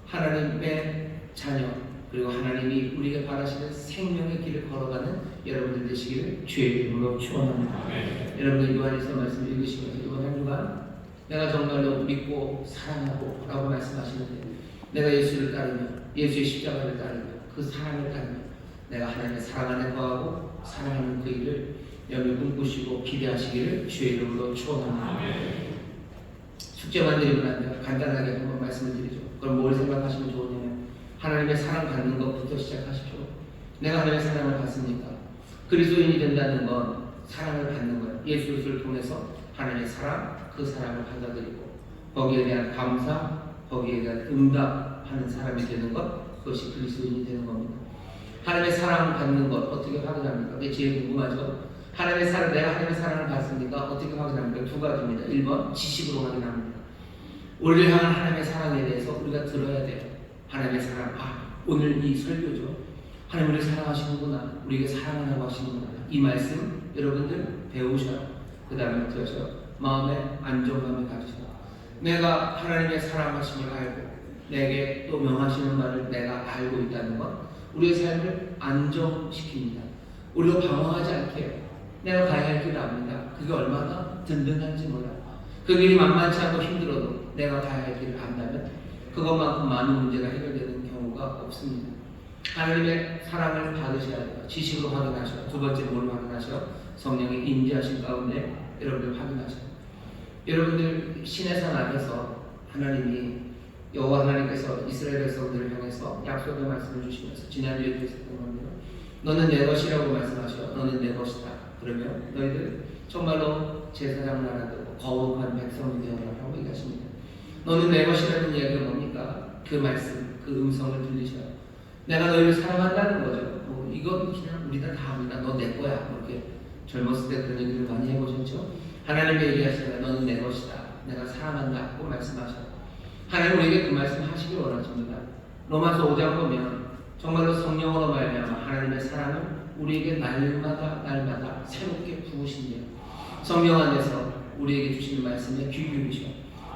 하나님의 자녀 그리고 하나님이 우리에게 바라시는 생명의 길을 걸어가는 여러분들 되시기를 주의 이름으로 축원합니다. 여러분들 요한일서 말씀 읽으시면서 이번 한 주간 내가 정말로 믿고 사랑하고 라고 말씀하시는데 내가 예수를 따르며 예수의 십자가를 따르며 그 사랑을 따르며 내가 하나님의 사랑 안에 거하고 사랑하는 그 일을 여러분 꿈꾸시고 기대하시기를 주의 이름으로 축원합니다. 숙제만 드리고 나면 간단하게 한번 말씀을 드리죠. 그럼 뭘 생각하시면 좋으냐면 하나님의 사랑 받는 것부터 시작하십시오. 내가 하나님의 사랑을 받습니까? 그리스도인이 된다는 건 사랑을 받는 거예요. 예수 그리스도를 통해서 하나님의 사랑, 그 사랑을 받아들이고 거기에 대한 감사, 거기에 대한 응답하는 사람이 되는 것, 그것이 그리스도인이 되는 겁니다. 하나님의 사랑을 받는 것 어떻게 확인합니까? 그게 제일 궁금하죠. 하나님의 사랑, 내가 하나님의 사랑을 받습니까? 어떻게 확인합니까? 두 가지입니다. 1번 지식으로 확인합니다. 우리를 향한 하나님의 사랑에 대해서 우리가 들어야 돼요. 하나님의 사랑, 오늘 이 설교죠. 하나님 우리를 사랑하시는구나, 우리에게 사랑하라고 하시는구나, 이 말씀 여러분들 배우셔요. 그 다음에 어떻게 하셔요? 마음에 안정감을 가지셔요. 내가 하나님의 사랑하심을 알고 내게 또 명하시는 말을 내가 알고 있다는 것, 우리의 삶을 안정시킵니다. 우리가 방황하지 않게 해요. 내가 가야 할 길을 압니다. 그게 얼마나 든든한지 몰라요. 그 길이 만만치 않고 힘들어도 내가 가야 할 길을 안다면 그것만큼 많은 문제가 해결되는 경우가 없습니다. 하나님의 사랑을 받으셔야 돼요. 지식으로 확인하셔요. 두 번째 뭘 확인하셔요? 성령의 인지하신 가운데 여러분들 확인하셔요. 여러분들 신의 산 앞에서 하나님이 여호와 하나님께서 이스라엘 백성들을 향해서 약속의 말씀을 주시면서 지난주에도 있었던 겁니다. 너는 내 것이라고 말씀하셔. 너는 내 것이다. 그러면 너희들 정말로 제사장 나라되고 거룩한 백성이 되어라라고 얘기하십니다. 너는 내 것이라는 이야기가 뭡니까? 그 말씀, 그 음성을 들리셔요. 내가 너희를 사랑한다는 거죠. 이건 그냥 우리 다 합니다. 너 내 거야. 이렇게 젊었을 때 그런 얘기를 많이 해보셨죠? 하나님이 얘기하시잖아요. 너는 내 것이다. 내가 사랑한다고 말씀하셔요. 하나님 우리에게 그 말씀 하시길 원하십니다. 로마서 5장 보면 정말로 성령으로 말미암아 하나님의 사랑을 우리에게 날마다 새롭게 부으신대요. 성령 안에서 우리에게 주시는 말씀에 귀 기울이셔.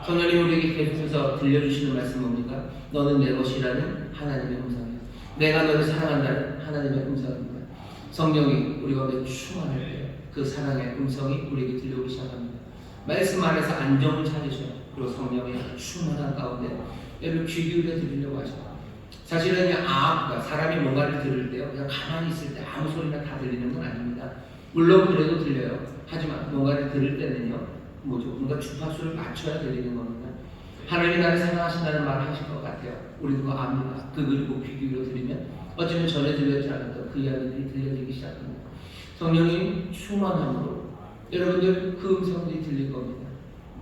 성령님 우리에게 계속해서 들려주시는 말씀 뭡니까? 너는 내 것이라는 하나님의 음성이야. 내가 너를 사랑한다는 하나님의 음성입니다. 성령이 우리 가운데 충만할 때 그 사랑의 음성이 우리에게 들려오기 시작합니다. 말씀 안에서 안정을 찾으셔요. 그리고 성령의 충만한 가운데 여러분 귀 기울여 들으려고 하셔요. 사실은 그냥 그러니까 사람이 뭔가를 들을 때요, 그냥 가만히 있을 때 아무 소리나 다 들리는 건 아닙니다. 물론 그래도 들려요. 하지만 뭔가를 들을 때는요, 뭔가 주파수를 맞춰야 들리는 겁니다. 하나님이 나를 사랑하신다는 말을 하실 것 같아요. 우리도 그거 압니다. 그리고 귀 기울여 들으면 어쩌면 전에 들렸지 않았던 그 이야기들이 들려지기 시작합니다. 성령님 충만함으로 여러분들 그 음성들이 들릴 겁니다.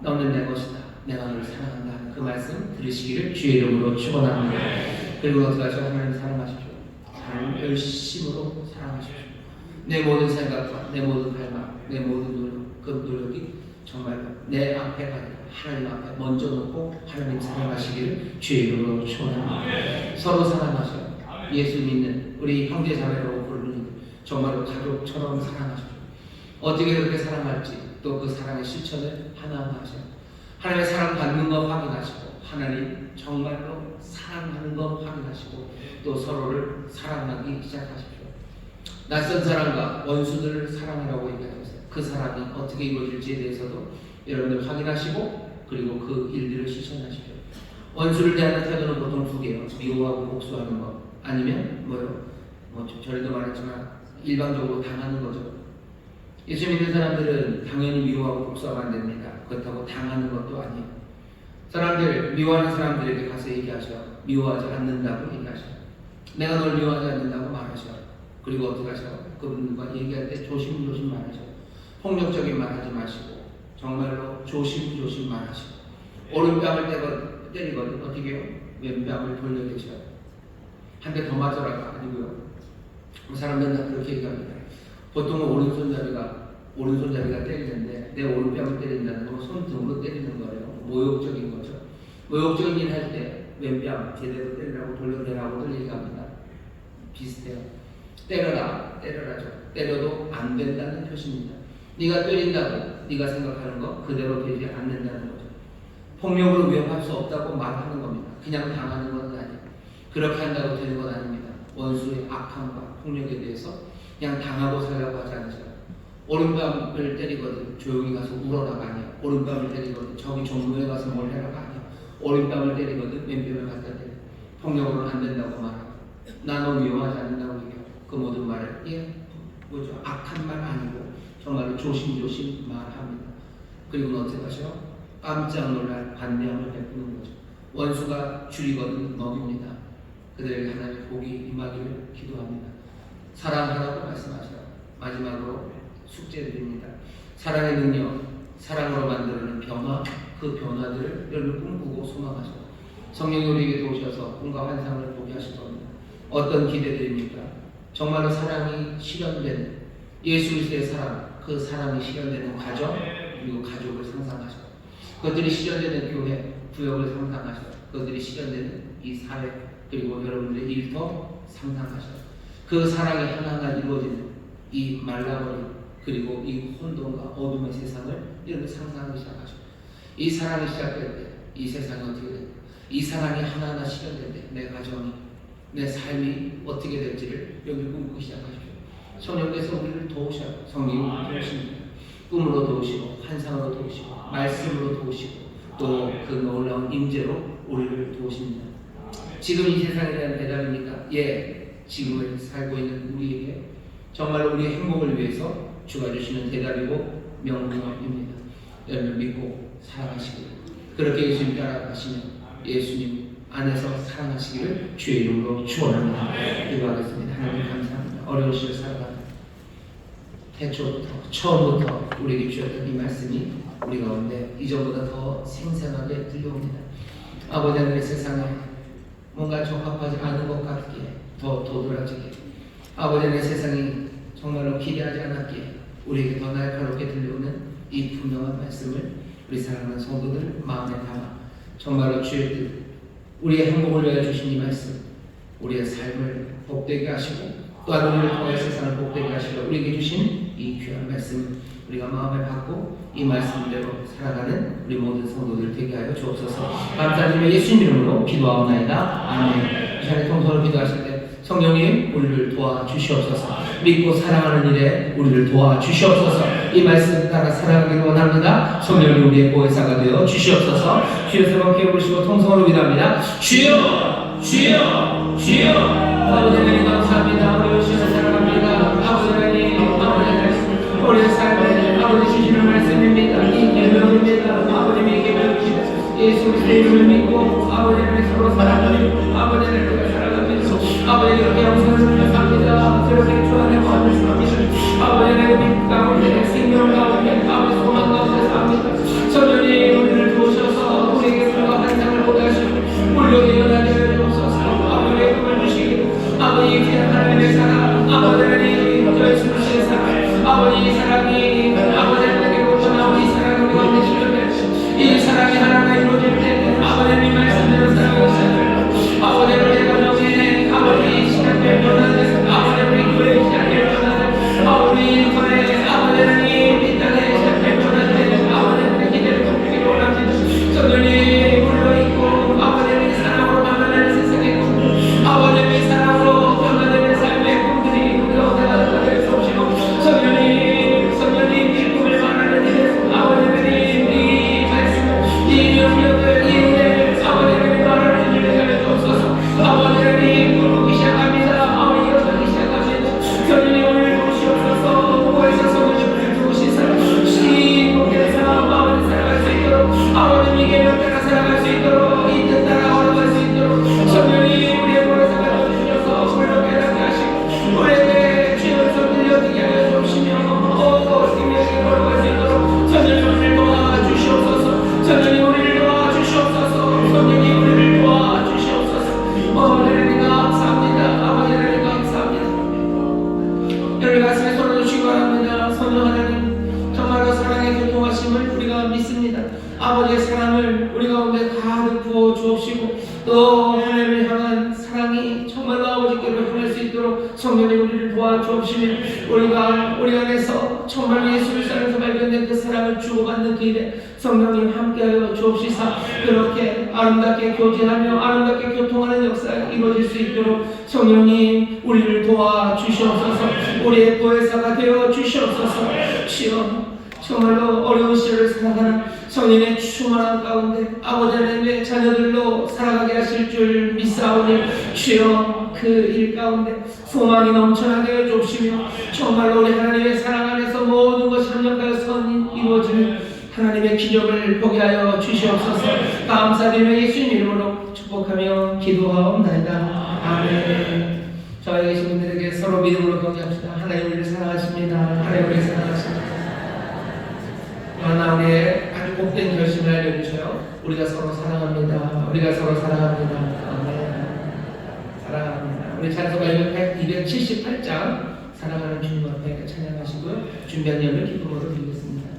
너는 내 것이다. 내가 너를 사랑한다. 그 말씀 들으시기를 주의 이름으로 축원합니다. 그리고 어떻게 하셔? 하나님 사랑하십시오. 하나님 열심으로 사랑하십시오. 내 모든 생각과 내 모든 갈망, 내 모든 노력, 그 노력이 정말로 내 앞에 아니라 하나님 앞에 먼저 놓고 하나님 사랑하시기를 주의 이름으로 축원합니다. 서로 사랑하셔. 예수 믿는 우리 형제 자매라고 부르는 정말로 가족처럼 사랑하십시오. 어떻게 그렇게 사랑할지 또 그 사랑의 실천을 하나하나 하셔. 하나님의 사랑 받는 것 확인하시고 하나님 정말로 사랑하는 것 확인하시고 또 서로를 사랑하기 시작하십시오. 낯선 사람과 원수들을 사랑하라고 얘기하셨어요. 그 사랑이 어떻게 이루어질지에 대해서도 여러분들 확인하시고 그리고 그 일들을 실천하십시오. 원수를 대하는 태도는 보통 두 개요. 미워하고 복수하는 것, 아니면 전에도 말했지만 일방적으로 당하는 거죠. 예수 믿는 사람들은 당연히 미워하고 복수하면 안 됩니다. 그렇다고 당하는 것도 아니에요. 사람들, 미워하는 사람들에게 가서 얘기하셔요. 미워하지 않는다고 얘기하셔요. 내가 널 미워하지 않는다고 말하셔요. 그리고 어떻게 하셔요? 그분과 얘기할 때 조심조심 말하셔요. 폭력적인 말 하지 마시고 정말로 조심조심 말하시고 오른뺨을 때리거든 어떻게 해요? 왼뺨을 돌려대셔요. 한 대 더 맞아라가 아니고요. 사람들은 다 그렇게 얘기합니다. 보통은 오른손잡이가 때리는데 내 오른뺨을 때린다는 건 손등으로 때리는 거예요. 모욕적인 거죠. 모욕적인 일 할 때 왼뺨 제대로 때리라고 돌려대라고들 얘기합니다. 비슷해요. 때려라죠. 때려도 안 된다는 표시입니다. 네가 때린다고 네가 생각하는 거 그대로 되지 않는다는 거죠. 폭력으로 위협할 수 없다고 말하는 겁니다. 그냥 당하는 건 아니에요. 그렇게 한다고 되는 건 아닙니다. 원수의 악함과 폭력에 대해서 그냥 당하고 살라고 하지 않으세요. 오른밤을 때리거든 조용히 가서 울어라가 아니야. 오른밤을 때리거든 저기 종로에 가서 뭘 해라가 아니야. 오른밤을 때리거든 맨뺨을 갖다 때려. 폭력으로는 안 된다고 말하고 나는 위험하지 않는다고 얘기하고 그 모든 말을 악한 말 아니고 정말로 조심조심 말합니다. 그리고 어떻게 하죠? 깜짝 놀랄 반대함을 베푸는 거죠. 원수가 줄이거든 먹입니다. 그들에게 하나님의 복이 임하기를 기도합니다. 사랑하라고 말씀하셔요. 마지막으로 숙제드립니다. 사랑의 능력, 사랑으로 만드는 변화, 그 변화들을 여러분 꿈꾸고 소망하셔. 성령이 우리에게 도우셔서 꿈과 환상을 보게 하실 겁니다. 어떤 기대들입니까? 정말로 사랑이 실현되는 예수 그리스도의 사랑, 그 사랑이 실현되는 가정, 그리고 가족을 상상하셔. 그것들이 실현되는 교회, 구역을 상상하셔. 그것들이 실현되는 이 사회, 그리고 여러분들의 일터 상상하셔. 그 사랑이 하나하나 이루어지는 이 말라버린 그리고 이 혼돈과 어둠의 세상을 여러분 상상하기 시작하셔. 이 사랑이 시작될 때 이 세상이 어떻게 될까? 이 사랑이 하나하나 실현될 때 내 가정이, 내 삶이 어떻게 될지를 여기 꿈꾸기 시작하십시오. 성령께서 우리를 도우셔요. 성령이 도우십니다. 꿈으로 도우시고 환상으로 도우시고 말씀으로 도우시고 또 그 놀라운 임재로 우리를 도우십니다. 지금 이 세상에 대한 대답입니까? 예, 지금을 살고 있는 우리에게 정말 우리의 행복을 위해서 주가 주시는 대답이고 명령입니다. 여러분 믿고 사랑하시기를, 그렇게 예수님 따라가시면 예수님 안에서 사랑하시기를 주의 이름으로 축원합니다. 기도하겠습니다. 하나님 감사합니다. 어려운 시절 살아가는 태초부터 처음부터 우리에게 주셨던 이 말씀이 우리 가운데 이전보다 더 생생하게 들려옵니다. 아버지 하나님의 세상에 뭔가 적합하지 않은 것 같기에 더 도드라지게, 아버지 하나님의 세상이 정말로 기대하지 않았기에 우리에게 더 날카롭게 들려오는 이 분명한 말씀을 우리 사랑하는 성도들 마음에 담아 정말로 주의 뜻, 우리의 행복을 위하여 주신 이 말씀, 우리의 삶을 복되게 하시고 또한 우리를 통해 세상을 복되게 하시고 우리에게 주신 이 귀한 말씀 우리가 마음에 받고 이 말씀대로 살아가는 우리 모든 성도들 되게 하여 주옵소서. 감사드리며 예수님 이름으로 기도하옵나이다. 아멘. 이 시간에 통성으로 기도하실 때 성령님 우리를 도와주시옵소서. 믿고 사랑하는 일에 우리를 도와주시옵소서. 이 말씀 따라 살아가기를 원합니다. 성령님 우리의 보혜사가 되어 주시옵소서. 주여 세 번 기어 부르시고 통성으로 기도합니다. 주여 주여 주여. 아버지 하나님 감사합니다. 우리 주여 살아갑니다. 아버지 하나님, 아버지 하나님 우리의 삶에 아버지 주시는 말씀입니다. 이 계명입니다. 아버님의 계명입니다. 예수 그리스도의 이름을 믿고 아버지 하나님 서로 사랑하는 아버지 하나님 살아갑니다. 아버지 이렇게 영생을 삽니다. 그렇게 주 안에 거하는 삽니다. 아버지 하나님 가운데 생명 가운데 아버지 소망 가운데 삽니다. 성령이 우리를 도우셔서 우리에게 불과 환상을 보게 하시고 물욕에 연하게 되옵소서. 아버지의 꿈을 주시기를, 아버지 귀한 하나님의 사랑, 아버지 하나님 예수 그리스도의 사랑, 아버지 이 사랑이 아버지 하나님께로부터 나온 이 사랑이 우리 가운데 실현되시, 이 사랑이 하나가 이루어질 때 아버지 하나님 말씀대로 살아가고 시작합니다. 아버지 하나님 가정에 아버지 시작될 변화들, 아버지 하나님 교회 시작될 변화들, 아버지 교회 아버지 하나님 이 땅에 시작될 변화들, 아버지 하나님 기대를 돕기를 원합니다. 성령님 물러있고 아버지 하나님 사랑으로 만나는 세상의 꿈, 아버지 하나님 사랑으로 변화되는 삶의 꿈들이 우리 가운데 나타날 수 없이고, 성령님 이 꿈을 말하는 일, 아버지 하나님 이 말씀, 이 명령을, 이 은혜를 아버지 하나님 말하는 일을 하여 주옵소서. 아버지 하나님 꿈꾸기 시작합니다. 아버지 일어나기 시작합니다. 성령님 오늘 도우시옵소서. 보혜사 성령님을 도우시사 이 복된 삶 아버지 살아갈 수 있도록, 아버지 이 계명 따라 살아갈 수 있도록, 이 뜻 따라 걸어갈 수 있도록 성령님 우리의 보혜사가 되어주셔서 물로 깨닫게 하시고 우리에게 주의 음성 들려주게 하여 주시며 생명에 걸어갈 수 있도록 성령님 우리를 도와주시옵소서. 성령님 우리를 도와주시옵소서. 성령님 우리를 도와주시옵소서. 하나님 감사합니다. 아버지 하나님 감사합니다. 여러분 가슴에 손을 주시기 바랍니다. 성령 하나님 정말로 사랑의 교통하심을 우리가 믿습니다. 아버지의 사랑을 우리 가운데 가득 부어 주옵시고 또 하나님을 향한 사랑이 정말로 아버지께로 향할 수 있도록 성령님 우리를 도와주옵시며 우리 안에서 정말 예수를 사랑해서 발견된 그 사랑을 주고받는 그 일에 성령님 함께하여 주옵시사 그렇게 아름답게 교제하며 아름답게 교통하는 역사가 이루어질 수 있도록 성령님 우리를 도와주시옵소서. 우리의 보혜사가 되어 주시옵소서. 주여 정말로 어려운 시절을 살아가는 성령의 충만한 가운데 아버지 하나님의 자녀들로 살아가게 하실 줄 믿사오니 주여 그 일 가운데 소망이 넘쳐나게 해 주옵시며 정말로 우리 하나님의 사랑 안에서 모든 것이 합력하여 선이 이루어지는 하나님의 기적을 보게 하여 주시옵소서. 감사드리며 예수님 이름으로 축복하며 기도하옵나이다. 아멘. 저희 계신 분들에게 서로 믿음으로 경배합시다. 하나님 우리를 사랑하십니다. 하나님 우리를 사랑하십니다. 하나 우리의 아주 복된 결심을 알려주셔요. 우리가 서로 사랑합니다. 우리가 서로 사랑합니다. 아멘. 사랑합니다. 우리 찬송가 278장 사랑하는 주님 앞에 찬양하시고요. 준비한 예물 기쁨으로 드리겠습니다.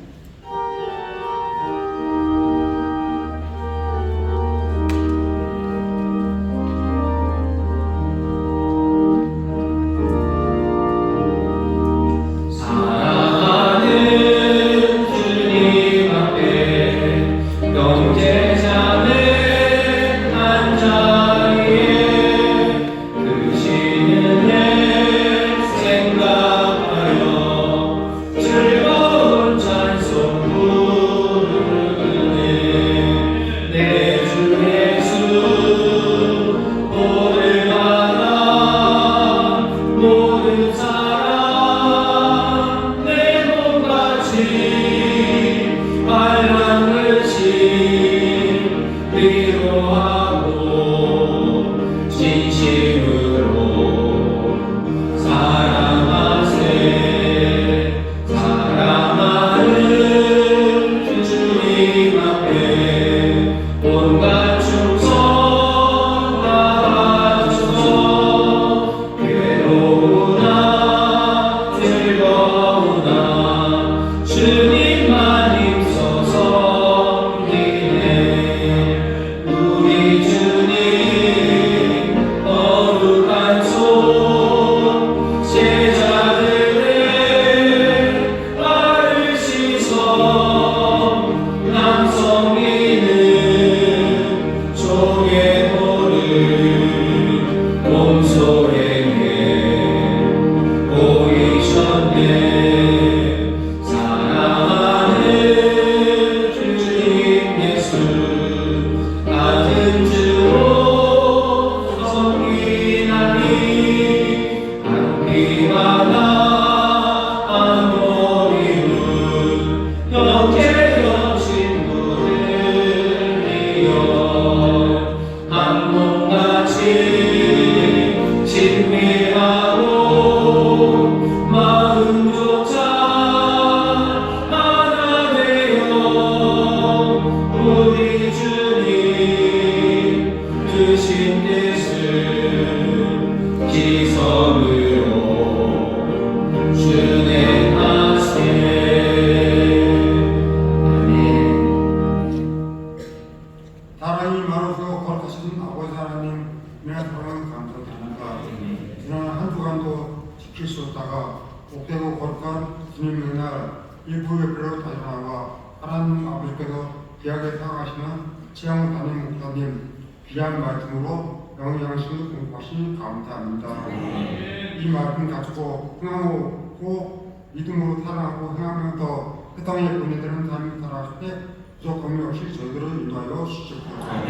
이 말씀 가지고 흥하고 믿음으로 살아가고 흥하면서 세상에 보내드리는 삶을 살아갈 때 부족함이 없이 저희들을 인도하여 주시옵소서.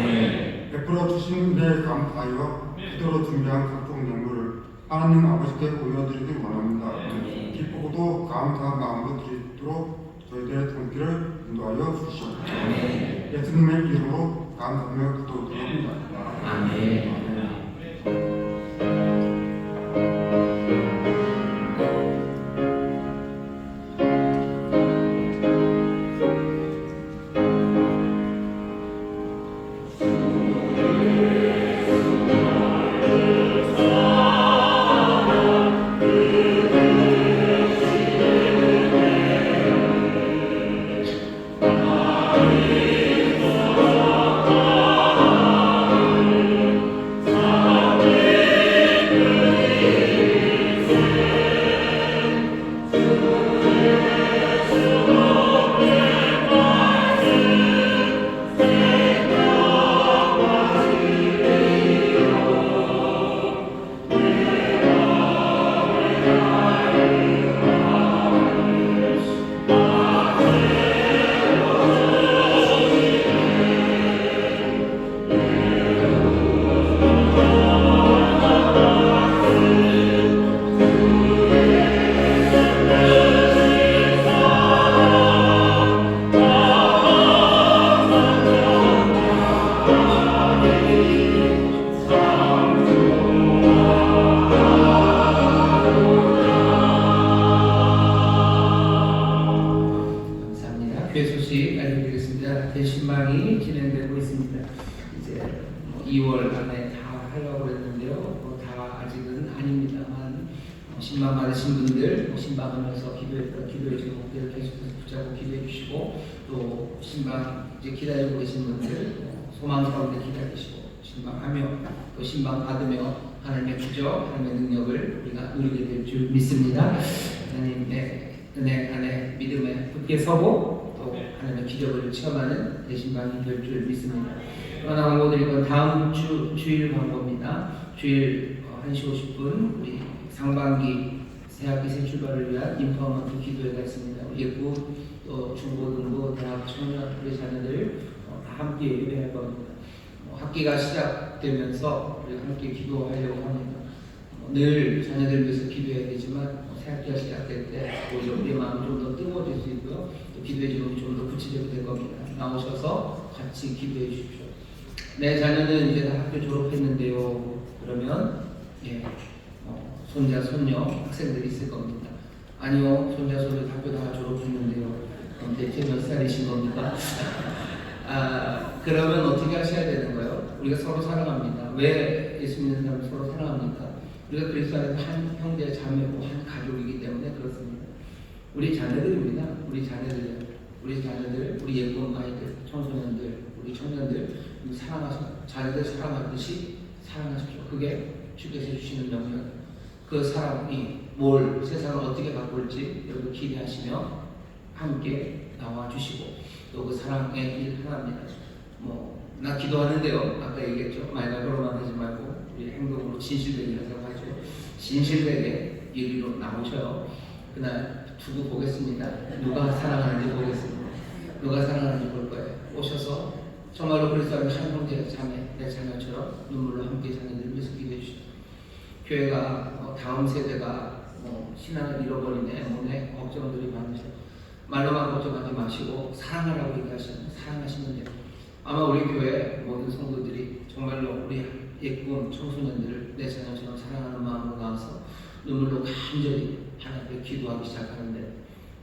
베풀어 주신 은혜에 감사하여 기도로 준비한 각종 예물을 하나님 아버지께 올려드리기 원합니다. 기쁘고도 감사한 마음으로 드리도록 저희들의 등길을 인도하여 주시옵소서. 예수님의 이름으로 감사하며 기도드립니다. 아멘. 있습니다. 대신방이 진행되고 있습니다. 이제 2월 안에 다 하려고 했는데요. 다 아직은 아닙니다만 신방 받으신 분들, 신방하면서 기도해 주는 분들 계속해서 붙잡고 기도해 주시고, 또 신방 이제 기다리고 계신 분들 소망 가운데 기다리시고, 신방하며 또 신방 받으며 하나님의 기적, 하나님의 능력을 우리가 누리게 될 줄 믿습니다. 하나님의 은혜 안에 믿음에 굳게 서고 또 하나님의 기적을 체험하는 대신방이 될 줄 믿습니다. 그러나 광고드리건 다음 주일 광고입니다. 주일 1시 50분 우리 상반기 새학기 새 출발을 위한 인파먼트 기도회가 있습니다. 예고 또 중고등부 대학 청년 우리 자녀들 다 함께 예배할 겁니다. 학기가 시작되면서 우리 함께 기도하려고 합니다. 늘 자녀들 위해서 기도해야 되지만 새학기가 시작될 때 오히려 우리의 마음이 좀 더 뜨거워질 수 있고요. 또 기도의 제목이 좀 더 구체적이 될 겁니다. 나오셔서 같이 기도해 주십시오. 내 자녀는 이제 다 학교 졸업했는데요. 그러면 손자, 손녀, 학생들이 있을 겁니다. 아니요, 손자, 손녀 학교 다 졸업했는데요. 그럼 대체 몇 살이신 겁니까? 그러면 어떻게 하셔야 되는 거예요? 우리가 서로 사랑합니다. 왜 예수 믿는 사람을 서로 사랑합니까? 우리가 그리스도 안에서 한 형제, 자매고 한 가족이기 때문에 그렇습니다. 우리 자녀들입니다. 우리 자녀들, 우리 예쁜 아이들, 청소년들, 우리 청년들 사랑하십시오. 자녀들 사랑하듯이 사랑하십시오. 그게 주께서 주시는 명령. 그 사랑이 세상을 어떻게 바꿀지 여러분 기대하시며 함께 나와주시고, 또 그 사랑의 일 하나입니다. 나 기도하는데요. 아까 얘기했죠. 말로만 하지 말고 우리 행동으로 진실되게 하자고 하죠. 진실되게 이리로 나오셔요. 그날 두고 보겠습니다. 누가 사랑하는지 보겠습니다. 누가 사랑하는지 볼 거예요. 오셔서 정말로 그리스도 안에 한 형제, 자매, 내 자녀처럼 눈물로 함께 자녀들을 위해서 기도해 주시죠. 교회가 다음 세대가 신앙을 잃어버리네, 걱정들이 많으셔. 말로만 걱정하지 마시고 사랑하라고 얘기하시면 사랑하시면 돼요. 아마 우리 교회 모든 성도들이 정말로 우리 예쁜 청소년들을 내 자녀처럼 사랑하는 마음으로 나와서 눈물로 간절히 하나님 앞에 기도하기 시작하는데,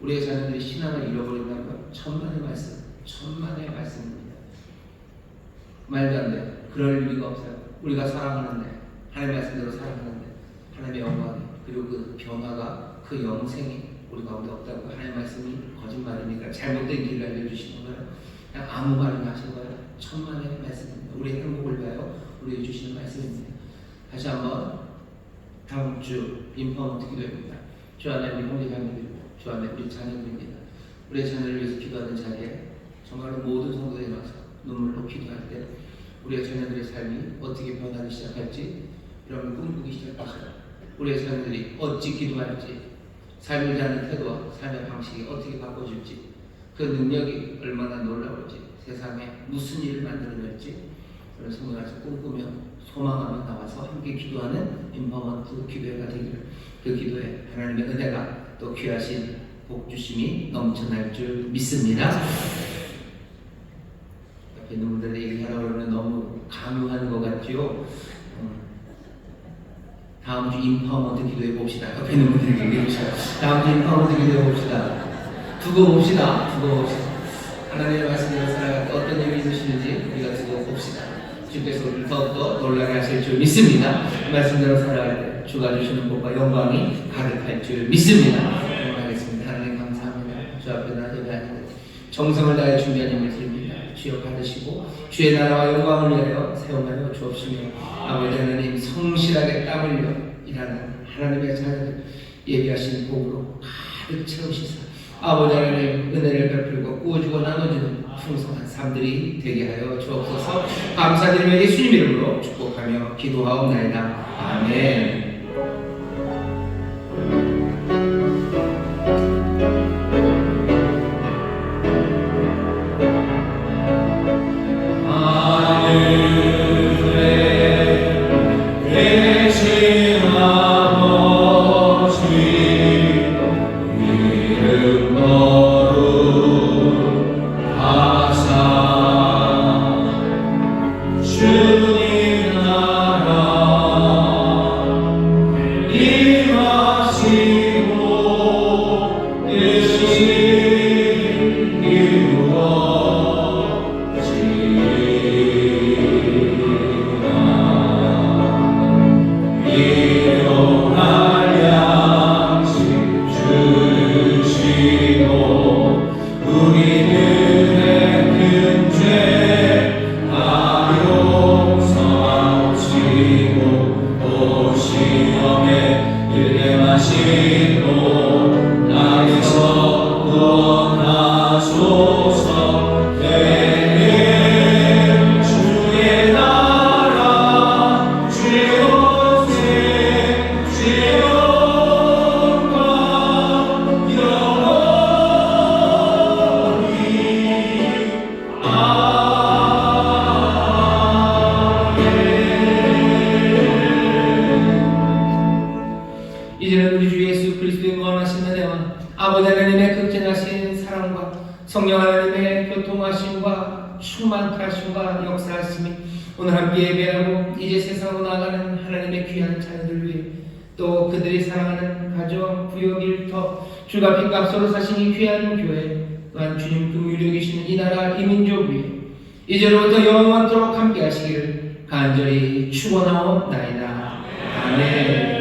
우리의 자녀들이 신앙을 잃어버린다면 천만의 말씀입니다. 말도 안 돼. 그럴 리가 없어요. 우리가 사랑하는데, 하나님의 말씀대로 사랑하는데 하나님의 영광이, 그리고 그 변화가, 그 영생이 우리 가운데 없다고 하나님의 말씀이 거짓말이니까 잘못된 길을 알려주시는 거예요. 그냥 아무 말이나 하신 거예요. 천만의 말씀입니다. 우리의 행복을 위하여 우리에게 주시는 말씀입니다. 다시 한번 다음 주 인파먼트 기도입니다. 주 안에 우리 형제자매들입니다. 주 안에 우리 자녀들입니다. 우리의 자녀를 위해서 기도하는 자리에 정말로 모든 성도들이 나와서 눈물로 기도할 때 우리의 자녀들의 삶이 어떻게 변하기 시작할지 여러분 꿈꾸기 시작하셔요. 우리의 자녀들이 어찌 기도할지, 삶을 대하는 태도와 삶의 방식이 어떻게 바꿔줄지, 그 능력이 얼마나 놀라울지, 세상에 무슨 일을 만들어낼지 그런 성도들에서 꿈꾸며 소망하며 나와서 함께 기도하는 인파먼트 기도회가 되기를, 그 기도에 하나님의 은혜가 또 귀하신 복주심이 넘쳐날 줄 믿습니다. 옆에 있는 분들 얘기하라고 그러면 너무 강요하는 것 같지요? 다음 주 인파먼트 기도해 봅시다. 옆에 있는 분들에게 얘기해 주세요. 다음 주 인파먼트 기도해 봅시다. 두고 봅시다. 하나님의 말씀대로 살아갈 때 어떤 일이 있으시는지 우리가 두고 봅시다. 주께서 우리를 더욱더 놀라게 하실 줄 믿습니다. 그 말씀대로 살아갈 때 주가 주시는 복과 영광이 가득할 줄 믿습니다. 기도하겠습니다. 하나님 감사합니다. 주 앞에 나 예배하는 정성을 다해 준비한 힘을 드립니다. 주여 받으시고 주의 나라와 영광을 위하여 사용하여 주옵시며, 아버지 하나님 성실하게 땀 흘려 일하는 하나님의 자녀들 예비하신 복으로 가득 채우시사 아버지 하나님 은혜를 베풀고 꾸어주고 나눠주는 풍성한 삶들이 되게 하여 주옵소서. 감사드리며 예수님 이름으로 축복하며 기도하옵나이다. 아멘. 주님 나라 하심과 충만하심과 역사하심이 오늘 함께 예배하고 이제 세상으로 나아가는 하나님의 귀한 자녀들 위해 또 그들이 사랑하는 가정, 구역, 일터, 주가 빚값으로 사신 이 귀한 교회 또한 주님 긍휼히 여기시는 이 나라 이 민족 위에 이제로부터 영원토록 함께 하시기를 간절히 축원하옵나이다. 아멘.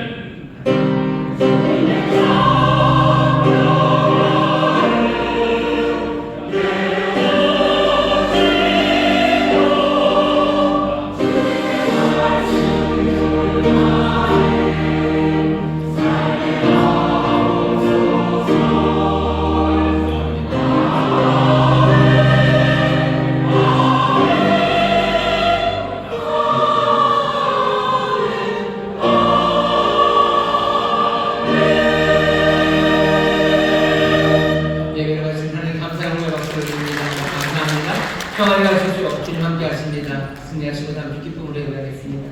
평안히 가십시오. 주님 함께 하십니다. 승리하시고 다음 주 기쁨으로 예배하겠습니다.